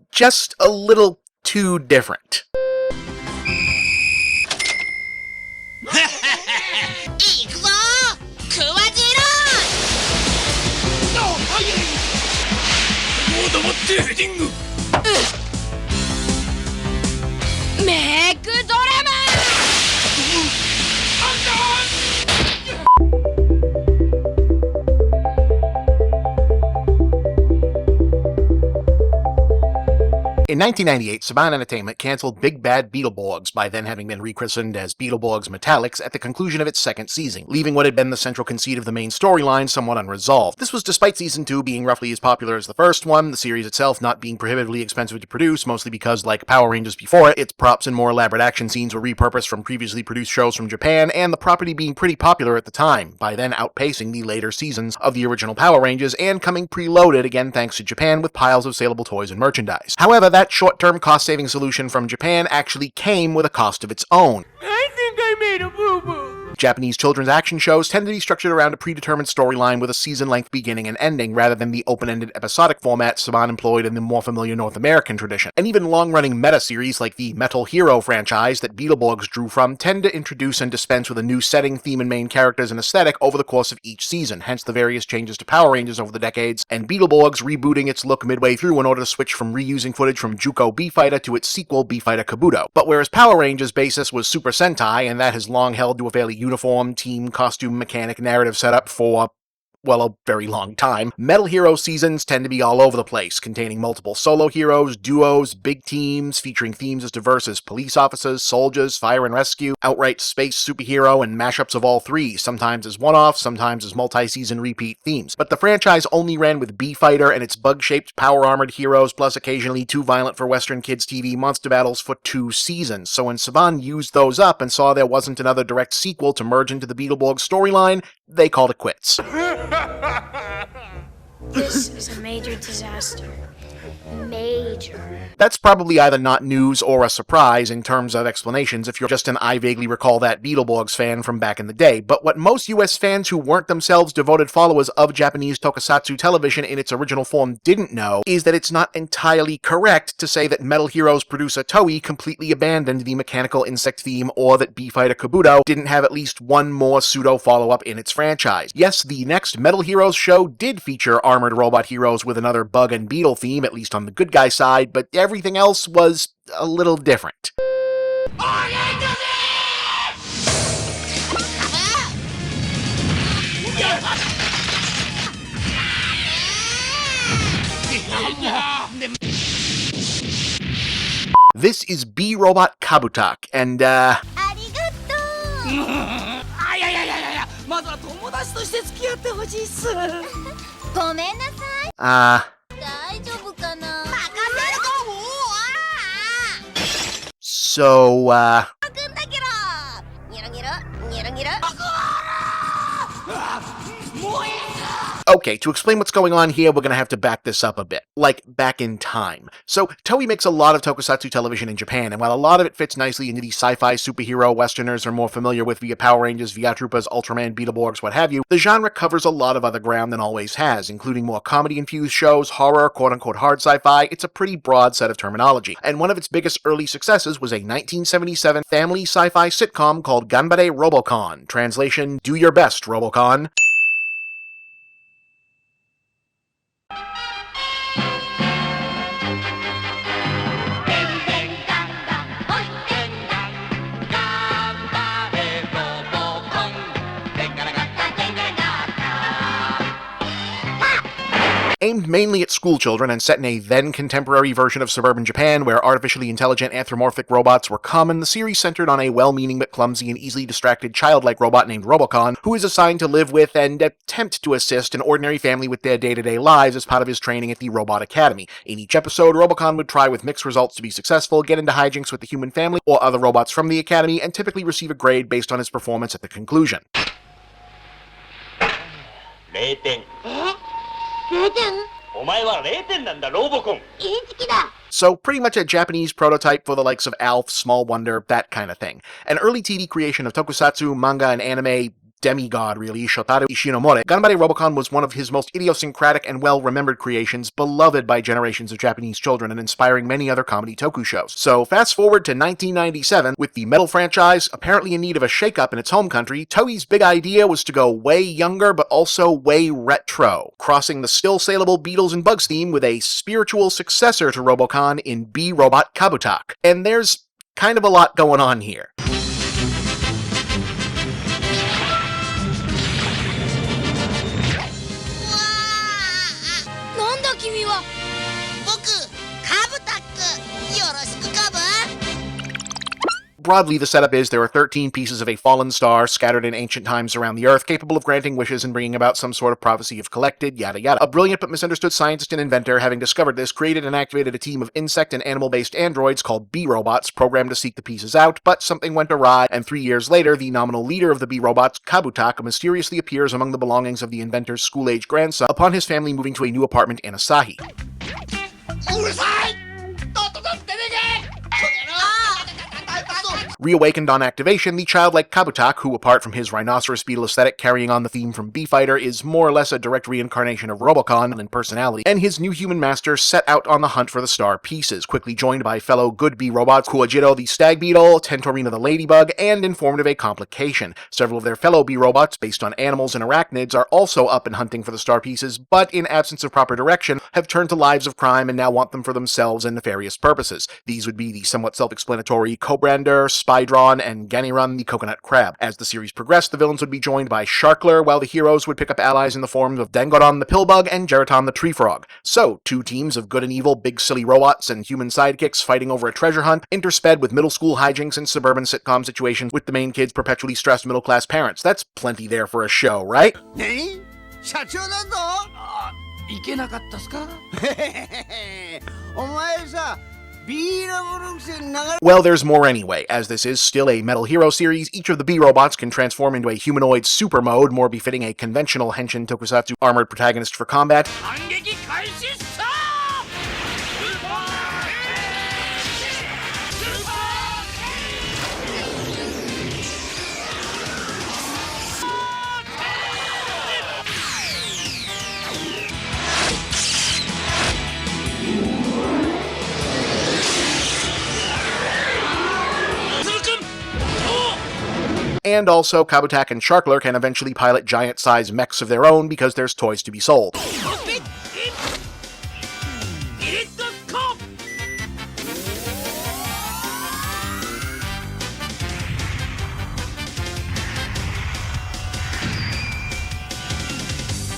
just a little too different. In In 1998, Saban Entertainment canceled Big Bad Beetleborgs, by then having been rechristened as Beetleborgs Metallics, at the conclusion of its second season, leaving what had been the central conceit of the main storyline somewhat unresolved. This was despite Season 2 being roughly as popular as the first one, the series itself not being prohibitively expensive to produce, mostly because, like Power Rangers before it, its props and more elaborate action scenes were repurposed from previously produced shows from Japan, and the property being pretty popular at the time, by then outpacing the later seasons of the original Power Rangers and coming preloaded, again thanks to Japan, with piles of saleable toys and merchandise. However, that short-term cost-saving solution from Japan actually came with a cost of its own. I think I made a boo-boo. Japanese children's action shows tend to be structured around a predetermined storyline with a season-length beginning and ending, rather than the open-ended episodic format Saban employed in the more familiar North American tradition. And even long-running meta-series like the Metal Hero franchise that Beetleborgs drew from tend to introduce and dispense with a new setting, theme, and main characters and aesthetic over the course of each season, hence the various changes to Power Rangers over the decades, and Beetleborgs rebooting its look midway through in order to switch from reusing footage from Juko B-Fighter to its sequel, B-Fighter Kabuto. But whereas Power Rangers' basis was Super Sentai, and that has long held to a fairly uniform team, costume, mechanic, narrative setup for, well, a very long time, Metal Hero seasons tend to be all over the place, containing multiple solo heroes, duos, big teams, featuring themes as diverse as police officers, soldiers, fire and rescue, outright space superhero, and mashups of all three, sometimes as one-offs, sometimes as multi-season repeat themes. But the franchise only ran with B-Fighter and its bug-shaped, power-armored heroes, plus occasionally too violent for Western kids' TV monster battles for 2 seasons. So when Saban used those up and saw there wasn't another direct sequel to merge into the Beetleborgs storyline, they called it quits. This is a major disaster. Major. That's probably either not news or a surprise in terms of explanations if you're just an I vaguely recall that Beetleborgs fan from back in the day, but what most US fans who weren't themselves devoted followers of Japanese tokusatsu television in its original form didn't know is that it's not entirely correct to say that Metal Heroes producer Toei completely abandoned the mechanical insect theme, or that B-Fighter Kabuto didn't have at least one more pseudo-follow-up in its franchise. Yes, the next Metal Heroes show did feature armored robot heroes with another bug and beetle theme, at least on the good guy side, but everything else was a little different. This is B-Robot KABUTAK, and so, okay, to explain what's going on here, we're gonna have to back this up a bit. Like, back in time. So, Toei makes a lot of tokusatsu television in Japan, and while a lot of it fits nicely into the sci-fi superhero westerners are more familiar with via Power Rangers, VIA Troopers, Ultraman, Beetleborgs, what have you, the genre covers a lot of other ground than always has, including more comedy-infused shows, horror, quote-unquote hard sci-fi. It's a pretty broad set of terminology, and one of its biggest early successes was a 1977 family sci-fi sitcom called Ganbare ROBOCON, translation, Do Your Best, ROBOCON. Aimed mainly at schoolchildren and set in a then-contemporary version of suburban Japan where artificially intelligent anthropomorphic robots were common, the series centered on a well-meaning but clumsy and easily distracted childlike robot named ROBOCON, who is assigned to live with and attempt to assist an ordinary family with their day-to-day lives as part of his training at the Robot Academy. In each episode, ROBOCON would try with mixed results to be successful, get into hijinks with the human family or other robots from the Academy, and typically receive a grade based on his performance at the conclusion. So pretty much a Japanese prototype for the likes of Alf, Small Wonder, that kind of thing. An early TV creation of tokusatsu, manga, and anime demigod, really, Shotaro Ishinomori, Ganbare ROBOCON was one of his most idiosyncratic and well-remembered creations, beloved by generations of Japanese children and inspiring many other comedy toku shows. So fast forward to 1997, with the Metal franchise apparently in need of a shake-up in its home country, Toei's big idea was to go way younger but also way retro, crossing the still saleable Beatles and Bugs theme with a spiritual successor to ROBOCON in B-Robot KABUTAK. And there's kind of a lot going on here. Broadly, the setup is there are 13 pieces of a fallen star scattered in ancient times around the Earth, capable of granting wishes and bringing about some sort of prophecy if collected, yada yada. A brilliant but misunderstood scientist and inventor, having discovered this, created and activated a team of insect and animal-based androids called B-Robots, programmed to seek the pieces out, but something went awry, and 3 years later, the nominal leader of the B-Robots, KABUTAK, mysteriously appears among the belongings of the inventor's school-age grandson upon his family moving to a new apartment in Asahi. Reawakened on activation, the childlike KABUTAK, who apart from his rhinoceros beetle aesthetic carrying on the theme from B-Fighter, is more or less a direct reincarnation of ROBOCON in personality, and his new human master set out on the hunt for the star pieces, quickly joined by fellow good B-Robots Kuajiro the Stag Beetle, Tentorina the Ladybug, and Informative a Complication. Several of their fellow B-Robots, based on animals and arachnids, are also up and hunting for the star pieces, but in absence of proper direction, have turned to lives of crime and now want them for themselves and nefarious purposes. These would be the somewhat self-explanatory Cobrander, Spydron, and Ganirun the Coconut Crab. As the series progressed, the villains would be joined by Sharkler, while the heroes would pick up allies in the forms of Dangodon the Pillbug and Geraton the Tree Frog. So, two teams of good and evil, big silly robots and human sidekicks fighting over a treasure hunt, intersped with middle school hijinks and suburban sitcom situations with the main kids' perpetually stressed middle-class parents. That's plenty there for a show, right? Well, there's more anyway. As this is still a Metal Hero series, each of the B-Robots can transform into a humanoid super mode, more befitting a conventional Henshin Tokusatsu armored protagonist for combat. And also, KABUTAK and Sharkler can eventually pilot giant-sized mechs of their own because there's toys to be sold.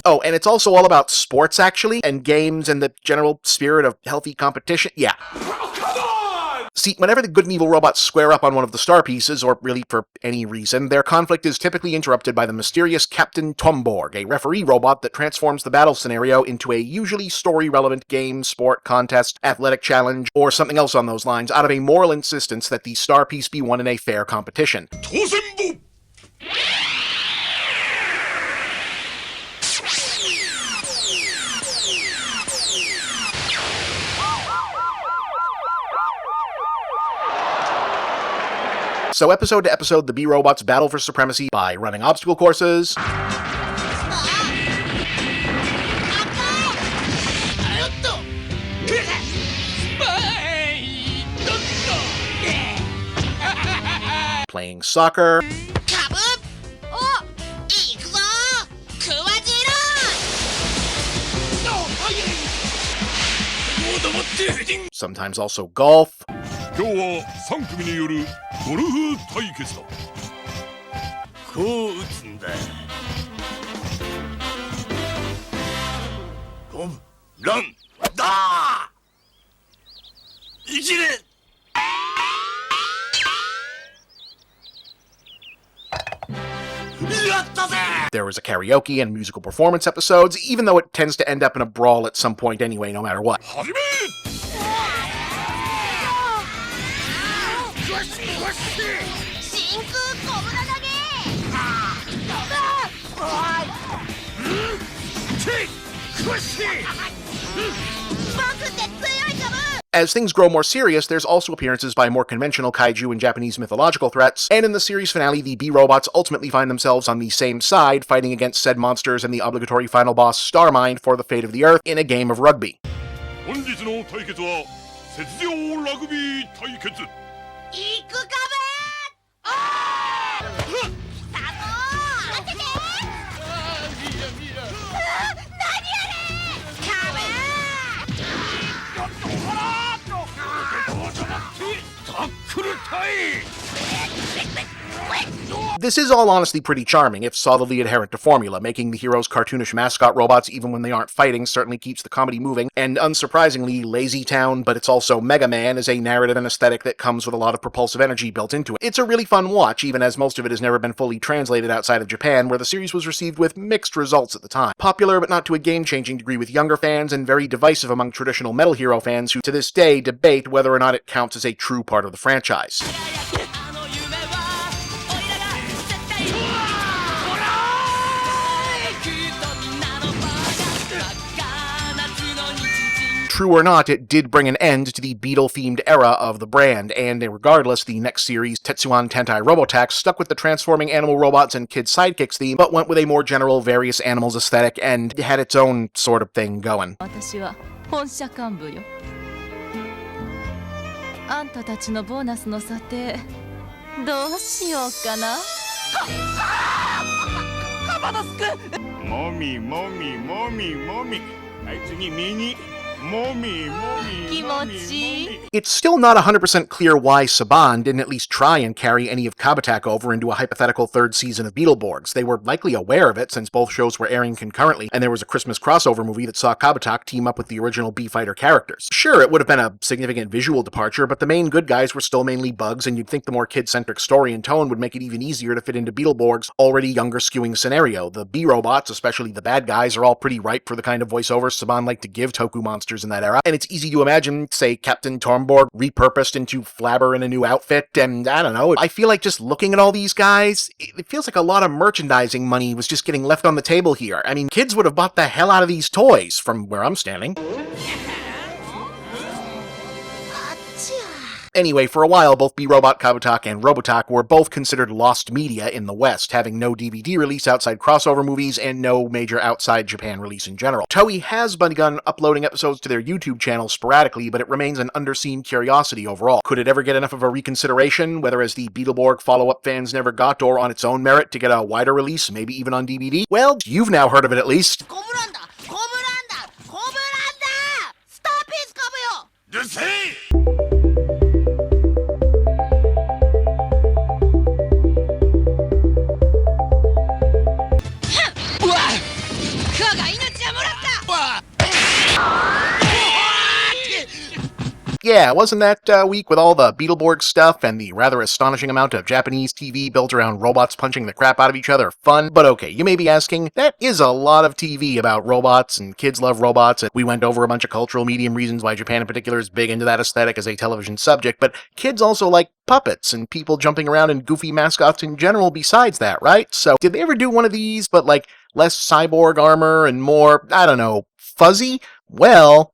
Oh, and it's also all about sports, actually, and games and the general spirit of healthy competition. Yeah. See, whenever the good and evil robots square up on one of the star pieces, or really for any reason, their conflict is typically interrupted by the mysterious Captain Tomborg, a referee robot that transforms the battle scenario into a usually story-relevant game, sport, contest, athletic challenge, or something else on those lines, out of a moral insistence that the star piece be won in a fair competition. So episode to episode, the B-Robots battle for supremacy by running obstacle courses, playing soccer, sometimes also golf, there was a karaoke and musical performance episodes, even though it tends to end up in a brawl at some point anyway, no matter what. As things grow more serious, there's also appearances by more conventional kaiju and Japanese mythological threats, and in the series finale, the B-Robots ultimately find themselves on the same side, fighting against said monsters and the obligatory final boss Starmind for the fate of the Earth in a game of rugby. This is all honestly pretty charming, if solidly adherent to formula. Making the heroes cartoonish mascot robots even when they aren't fighting certainly keeps the comedy moving, and unsurprisingly, Lazy Town, but it's also Mega Man, is a narrative and aesthetic that comes with a lot of propulsive energy built into it. It's a really fun watch, even as most of it has never been fully translated outside of Japan, where the series was received with mixed results at the time. Popular, but not to a game-changing degree with younger fans, and very divisive among traditional Metal Hero fans who to this day debate whether or not it counts as a true part of the franchise. True or not, it did bring an end to the Beetle-themed era of the brand, and regardless, the next series, Tetsuan Tentai ROBOTAK, stuck with the transforming animal robots and kid sidekicks theme, but went with a more general various animals aesthetic and had its own sort of thing going. It's still not 100% clear why Saban didn't at least try and carry any of KABUTAK over into a hypothetical third season of Beetleborgs. They were likely aware of it since both shows were airing concurrently, and there was a Christmas crossover movie that saw KABUTAK team up with the original B-Fighter characters. Sure, it would have been a significant visual departure, but the main good guys were still mainly bugs, and you'd think the more kid-centric story and tone would make it even easier to fit into Beetleborgs' already younger skewing scenario. The B-robots, especially the bad guys, are all pretty ripe for the kind of voiceovers Saban liked to give Toku monsters in that era, and it's easy to imagine, say, Captain Tormborg repurposed into Flabber in a new outfit, and I don't know, I feel like just looking at all these guys, it feels like a lot of merchandising money was just getting left on the table here. I mean, kids would have bought the hell out of these toys, from where I'm standing. Anyway, for a while, both B-Robot KABUTAK and ROBOTAK were both considered lost media in the West, having no DVD release outside crossover movies and no major outside Japan release in general. Toei has begun uploading episodes to their YouTube channel sporadically, but it remains an underseen curiosity overall. Could it ever get enough of a reconsideration, whether as the Beetleborg follow-up fans never got, or on its own merit to get a wider release, maybe even on DVD? Well, you've now heard of it at least. Stop it, Yeah, wasn't that week with all the Beetleborg stuff and the rather astonishing amount of Japanese TV built around robots punching the crap out of each other fun? But okay, you may be asking, that is a lot of TV about robots, and kids love robots, and we went over a bunch of cultural medium reasons why Japan in particular is big into that aesthetic as a television subject, but kids also like puppets and people jumping around and goofy mascots in general besides that, right? So did they ever do one of these, but like less cyborg armor and more, I don't know, fuzzy? Well...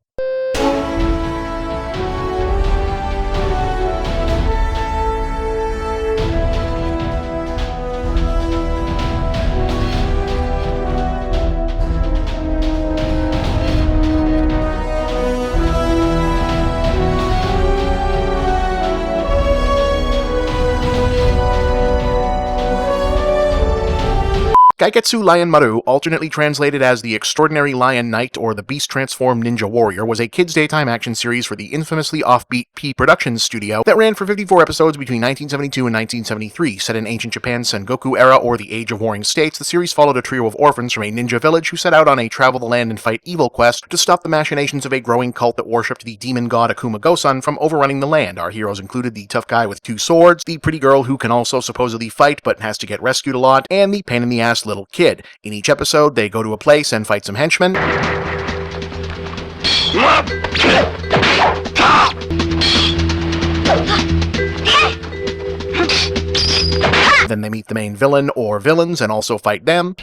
KAIKETSU LION-MARU, alternately translated as The Extraordinary Lion Knight or The Beast Transformed Ninja Warrior, was a kids' daytime action series for the infamously offbeat P Productions studio that ran for 54 episodes between 1972 and 1973. Set in ancient Japan's Sengoku era or the Age of Warring States, the series followed a trio of orphans from a ninja village who set out on a travel the land and fight evil quest to stop the machinations of a growing cult that worshipped the demon god Akuma Go-san from overrunning the land. Our heroes included the tough guy with 2 swords, the pretty girl who can also supposedly fight but has to get rescued a lot, and the pain-in-the-ass little kid. In each episode, they go to a place and fight some henchmen. Then they meet the main villain or villains and also fight them.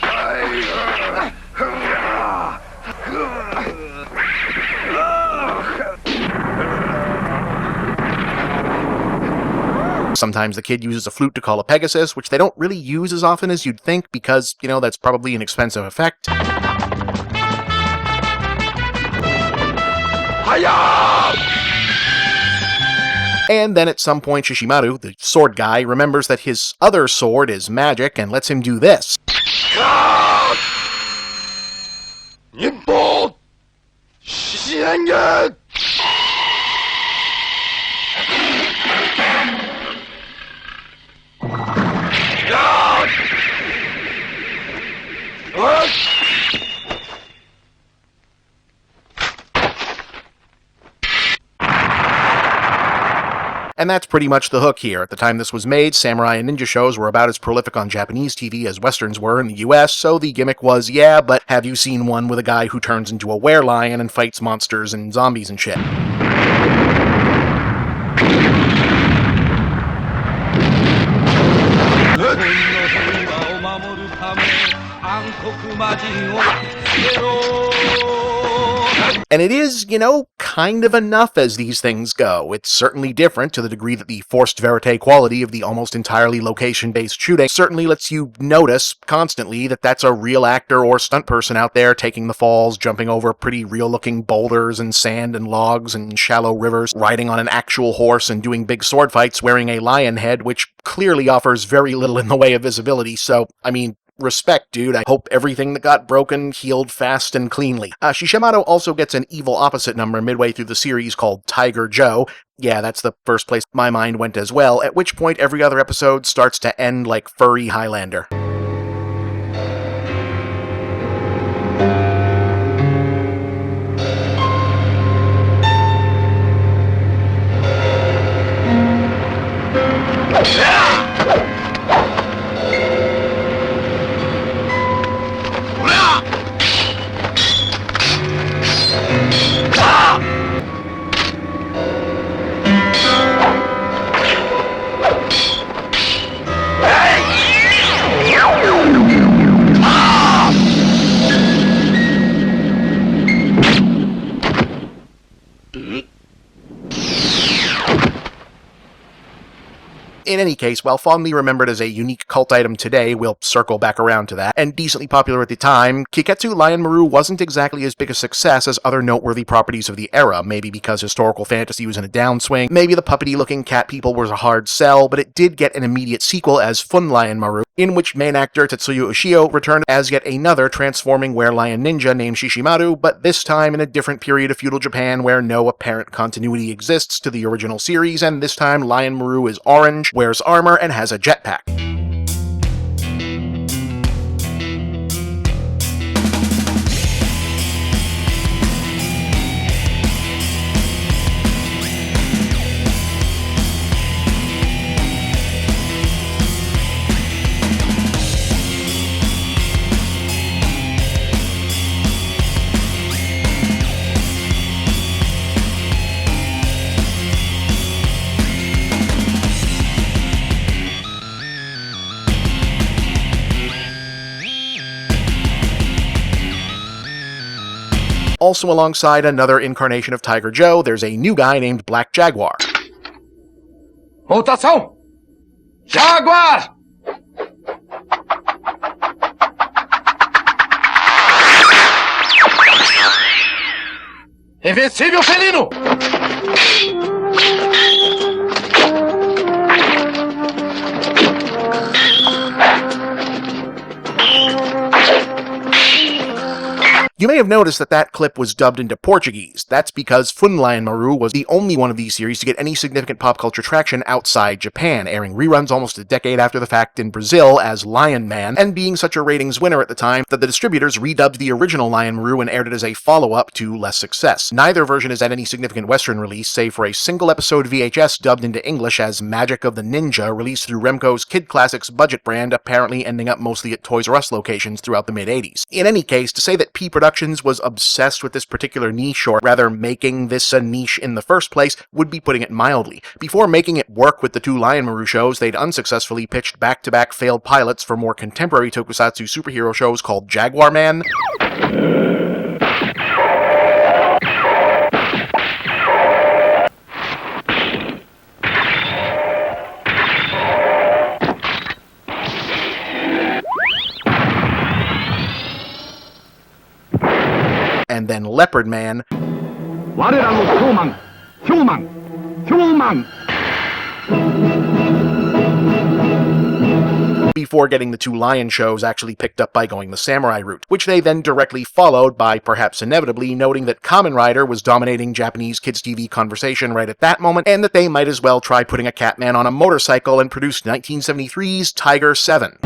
Sometimes the kid uses a flute to call a Pegasus, which they don't really use as often as you'd think because, you know, that's probably an expensive effect. And then at some point Shishimaru, the sword guy, remembers that his other sword is magic and lets him do this. And that's pretty much the hook here. At the time this was made, samurai and ninja shows were about as prolific on Japanese TV as westerns were in the US, so the gimmick was, yeah, but have you seen one with a guy who turns into a were-lion and fights monsters and zombies and shit? And it is, you know, kind of enough as these things go. It's certainly different to the degree that the forced verite quality of the almost entirely location-based shooting certainly lets you notice constantly that that's a real actor or stunt person out there taking the falls, jumping over pretty real-looking boulders and sand and logs and shallow rivers, riding on an actual horse and doing big sword fights wearing a lion head, which clearly offers very little in the way of visibility, so, I mean, respect, dude. I hope everything that got broken healed fast and cleanly. Shishimato also gets an evil opposite number midway through the series called Tiger Joe. Yeah, that's the first place my mind went as well, at which point every other episode starts to end like Furry Highlander. In any case, while fondly remembered as a unique cult item today, we'll circle back around to that, and decently popular at the time, KAIKETSU LION-MARU wasn't exactly as big a success as other noteworthy properties of the era, maybe because historical fantasy was in a downswing, maybe the puppety-looking cat people was a hard sell, but it did get an immediate sequel as FUUN LION-MARU, in which main actor Tetsuya Ushio returned as yet another transforming were-lion ninja named Shishimaru, but this time in a different period of feudal Japan where no apparent continuity exists to the original series, and this time LION-MARU is orange, wears armor, and has a jetpack. Also alongside another incarnation of Tiger Joe, there's a new guy named Black Jaguar. Rotação! Jaguar! Invencível felino! You may have noticed that that clip was dubbed into Portuguese. That's because FUUN LION-MARU was the only one of these series to get any significant pop culture traction outside Japan, airing reruns almost a decade after the fact in Brazil as Lion Man, and being such a ratings winner at the time that the distributors redubbed the original LION-MARU and aired it as a follow-up to less success. Neither version has had any significant Western release, save for a single episode VHS dubbed into English as Magic of the Ninja, released through Remco's Kid Classics budget brand, apparently ending up mostly at Toys R Us locations throughout the mid-80s. In any case, to say that P Productions was obsessed with this particular niche, or rather making this a niche in the first place, would be putting it mildly. Before making it work with the two LION-MARU shows, they'd unsuccessfully pitched back-to-back failed pilots for more contemporary tokusatsu superhero shows called Jaguar Man and then Leopard Man before getting the two Lion shows actually picked up by going the samurai route, which they then directly followed by, perhaps inevitably, noting that Kamen Rider was dominating Japanese kids' TV conversation right at that moment, and that they might as well try putting a Catman on a motorcycle and produce 1973's Tiger 7.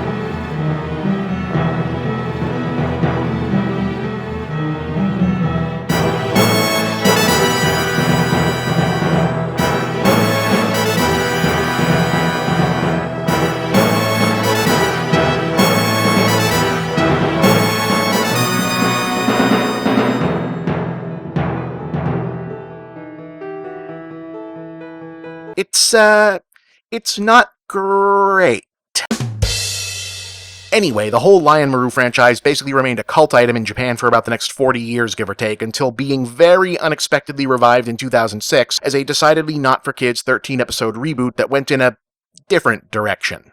It's not great. Anyway, the whole Lion-MARU franchise basically remained a cult item in Japan for about the next 40 years, give or take, until being very unexpectedly revived in 2006 as a decidedly not-for-kids 13-episode reboot that went in a different direction.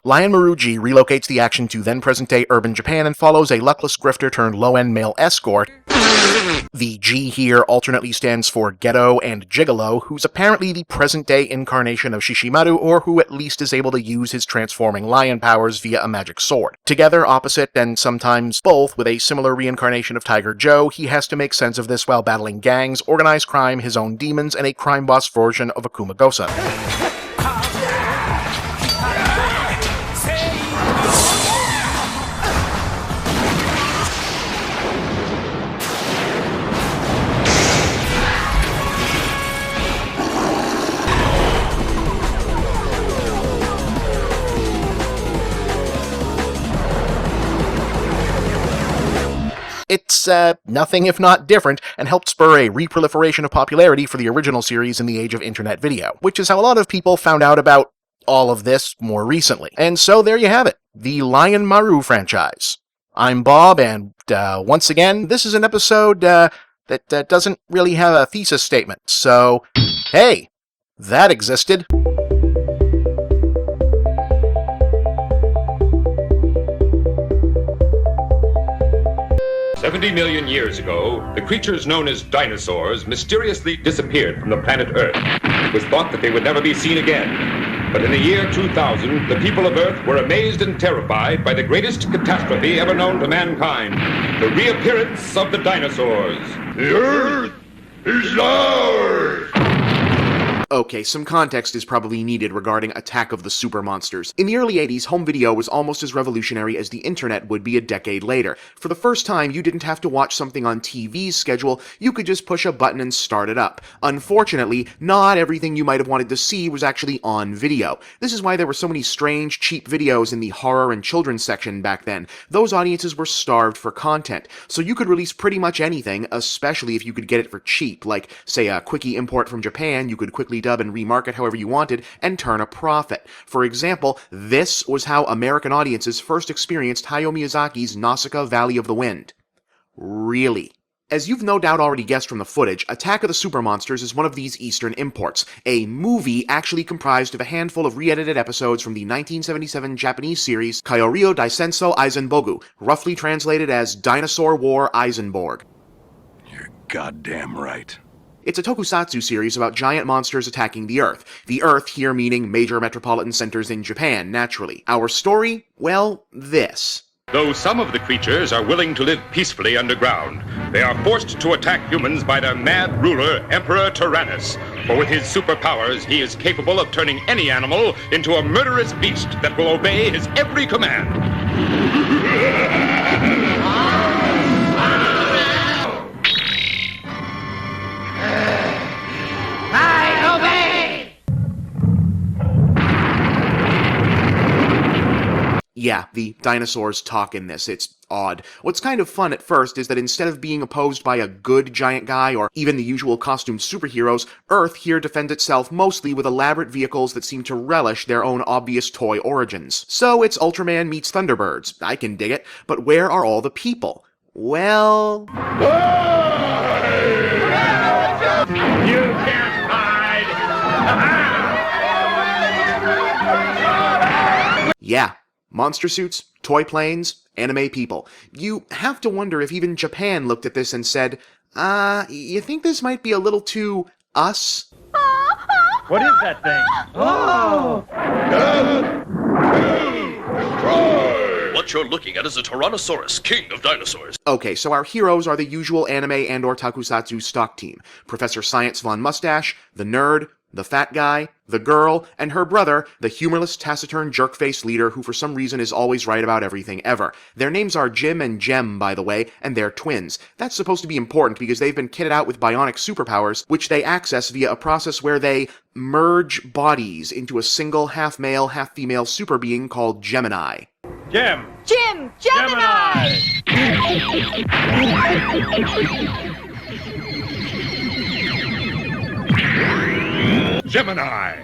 Lion-MARU G relocates the action to then-present-day urban Japan and follows a luckless grifter turned low-end male escort. The G here alternately stands for Ghetto and Gigolo, who's apparently the present-day incarnation of Shishimaru, or who at least is able to use his transforming lion powers via a magic sword. Together, opposite, and sometimes both, with a similar reincarnation of Tiger Joe, he has to make sense of this while battling gangs, organized crime, his own demons, and a crime boss version of Akuma Gosen. It's nothing if not different, and helped spur a reproliferation of popularity for the original series in the age of internet video, which is how a lot of people found out about all of this more recently. And so there you have it, the Lion-MARU franchise. I'm Bob, and once again, this is an episode that doesn't really have a thesis statement, so hey, that existed. 70 million years ago, the creatures known as dinosaurs mysteriously disappeared from the planet Earth. It was thought that they would never be seen again. But in the year 2000, the people of Earth were amazed and terrified by the greatest catastrophe ever known to mankind, the reappearance of the dinosaurs. The Earth is ours! Okay, some context is probably needed regarding Attack of the Super Monsters. In the early 80s, home video was almost as revolutionary as the internet would be a decade later. For the first time, you didn't have to watch something on TV's schedule, you could just push a button and start it up. Unfortunately, not everything you might have wanted to see was actually on video. This is why there were so many strange, cheap videos in the horror and children's section back then. Those audiences were starved for content, so you could release pretty much anything, especially if you could get it for cheap, like, say, a quickie import from Japan you could quickly dub and remarket however you wanted and turn a profit. For example, this was how American audiences first experienced Hayao Miyazaki's Nausicaa Valley of the Wind. Really. As you've no doubt already guessed from the footage, Attack of the Super Monsters is one of these Eastern imports, a movie actually comprised of a handful of re-edited episodes from the 1977 Japanese series Kyoryo Daisenso Izenbogu, roughly translated as Dinosaur War IZENBORG. You're goddamn right. It's a tokusatsu series about giant monsters attacking the Earth. The Earth here meaning major metropolitan centers in Japan, naturally. Our story? Well, this. Though some of the creatures are willing to live peacefully underground, they are forced to attack humans by their mad ruler, Emperor Tyrannus. For with his superpowers, he is capable of turning any animal into a murderous beast that will obey his every command. Yeah, the dinosaurs talk in this. It's odd. What's kind of fun at first is that instead of being opposed by a good giant guy or even the usual costumed superheroes, Earth here defends itself mostly with elaborate vehicles that seem to relish their own obvious toy origins. So it's Ultraman meets Thunderbirds. I can dig it. But where are all the people? Well... You can't hide! Yeah. Monster suits, toy planes, anime people. You have to wonder if even Japan looked at this and said, you think this might be a little too us? What is that thing? Oh! What you're looking at is a Tyrannosaurus, king of dinosaurs. Okay, so our heroes are the usual anime and or tokusatsu stock team. Professor Science Von Mustache, the nerd, The fat guy, the girl, and her brother, the humorless, taciturn, jerk-faced leader who for some reason is always right about everything ever. Their names are Jim and Jem, by the way, and they're twins. That's supposed to be important because they've been kitted out with bionic superpowers, which they access via a process where they merge bodies into a single half-male, half-female super being called Gemini. Jim! Jim! Gemini! Gemini!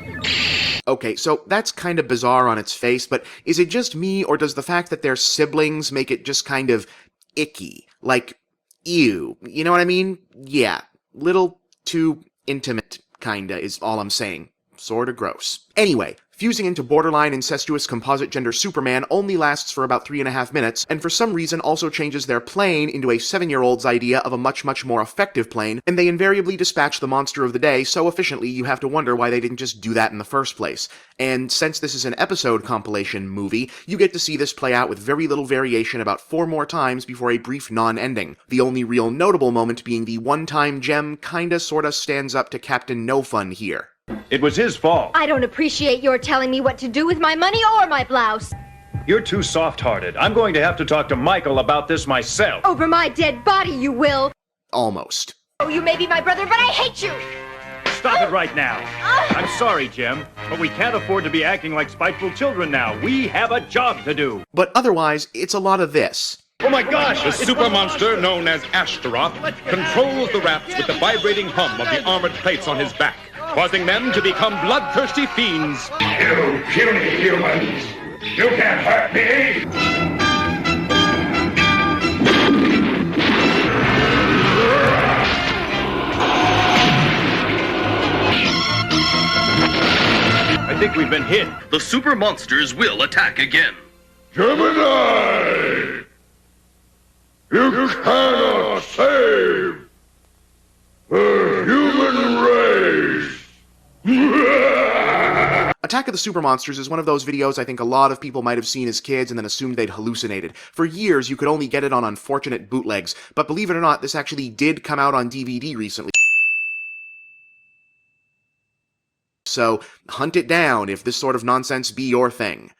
Okay, so that's kind of bizarre on its face, but is it just me, or does the fact that they're siblings make it just kind of icky? Like, ew. You know what I mean? Yeah. Little too intimate, kinda, is all I'm saying. Sorta gross. Anyway, fusing into borderline incestuous composite gender Superman only lasts for about 3.5 minutes, and for some reason also changes their plane into a 7-year-old's idea of a much, much more effective plane, and they invariably dispatch the monster of the day so efficiently you have to wonder why they didn't just do that in the first place. And since this is an episode compilation movie, you get to see this play out with very little variation about 4 more times before a brief non-ending. The only real notable moment being the one-time Gem kinda sorta stands up to Captain No Fun here. It was his fault. I don't appreciate your telling me what to do with my money or my blouse. You're too soft-hearted. I'm going to have to talk to Michael about this myself. Over my dead body, you will. Almost. Oh, you may be my brother, but I hate you. Stop it right now. I'm sorry, Jim, but we can't afford to be acting like spiteful children now. We have a job to do. But otherwise, it's a lot of this. Oh my gosh! The super monster known as Ashtaroth controls the rats with the vibrating hum of the armored plates on his back, causing them to become bloodthirsty fiends. You puny humans! You can't hurt me! I think we've been hit. The super monsters will attack again. Gemini! You cannot save the human race! Attack of the Super Monsters is one of those videos I think a lot of people might have seen as kids and then assumed they'd hallucinated. For years, you could only get it on unfortunate bootlegs, but believe it or not, this actually did come out on DVD recently. So, hunt it down if this sort of nonsense be your thing.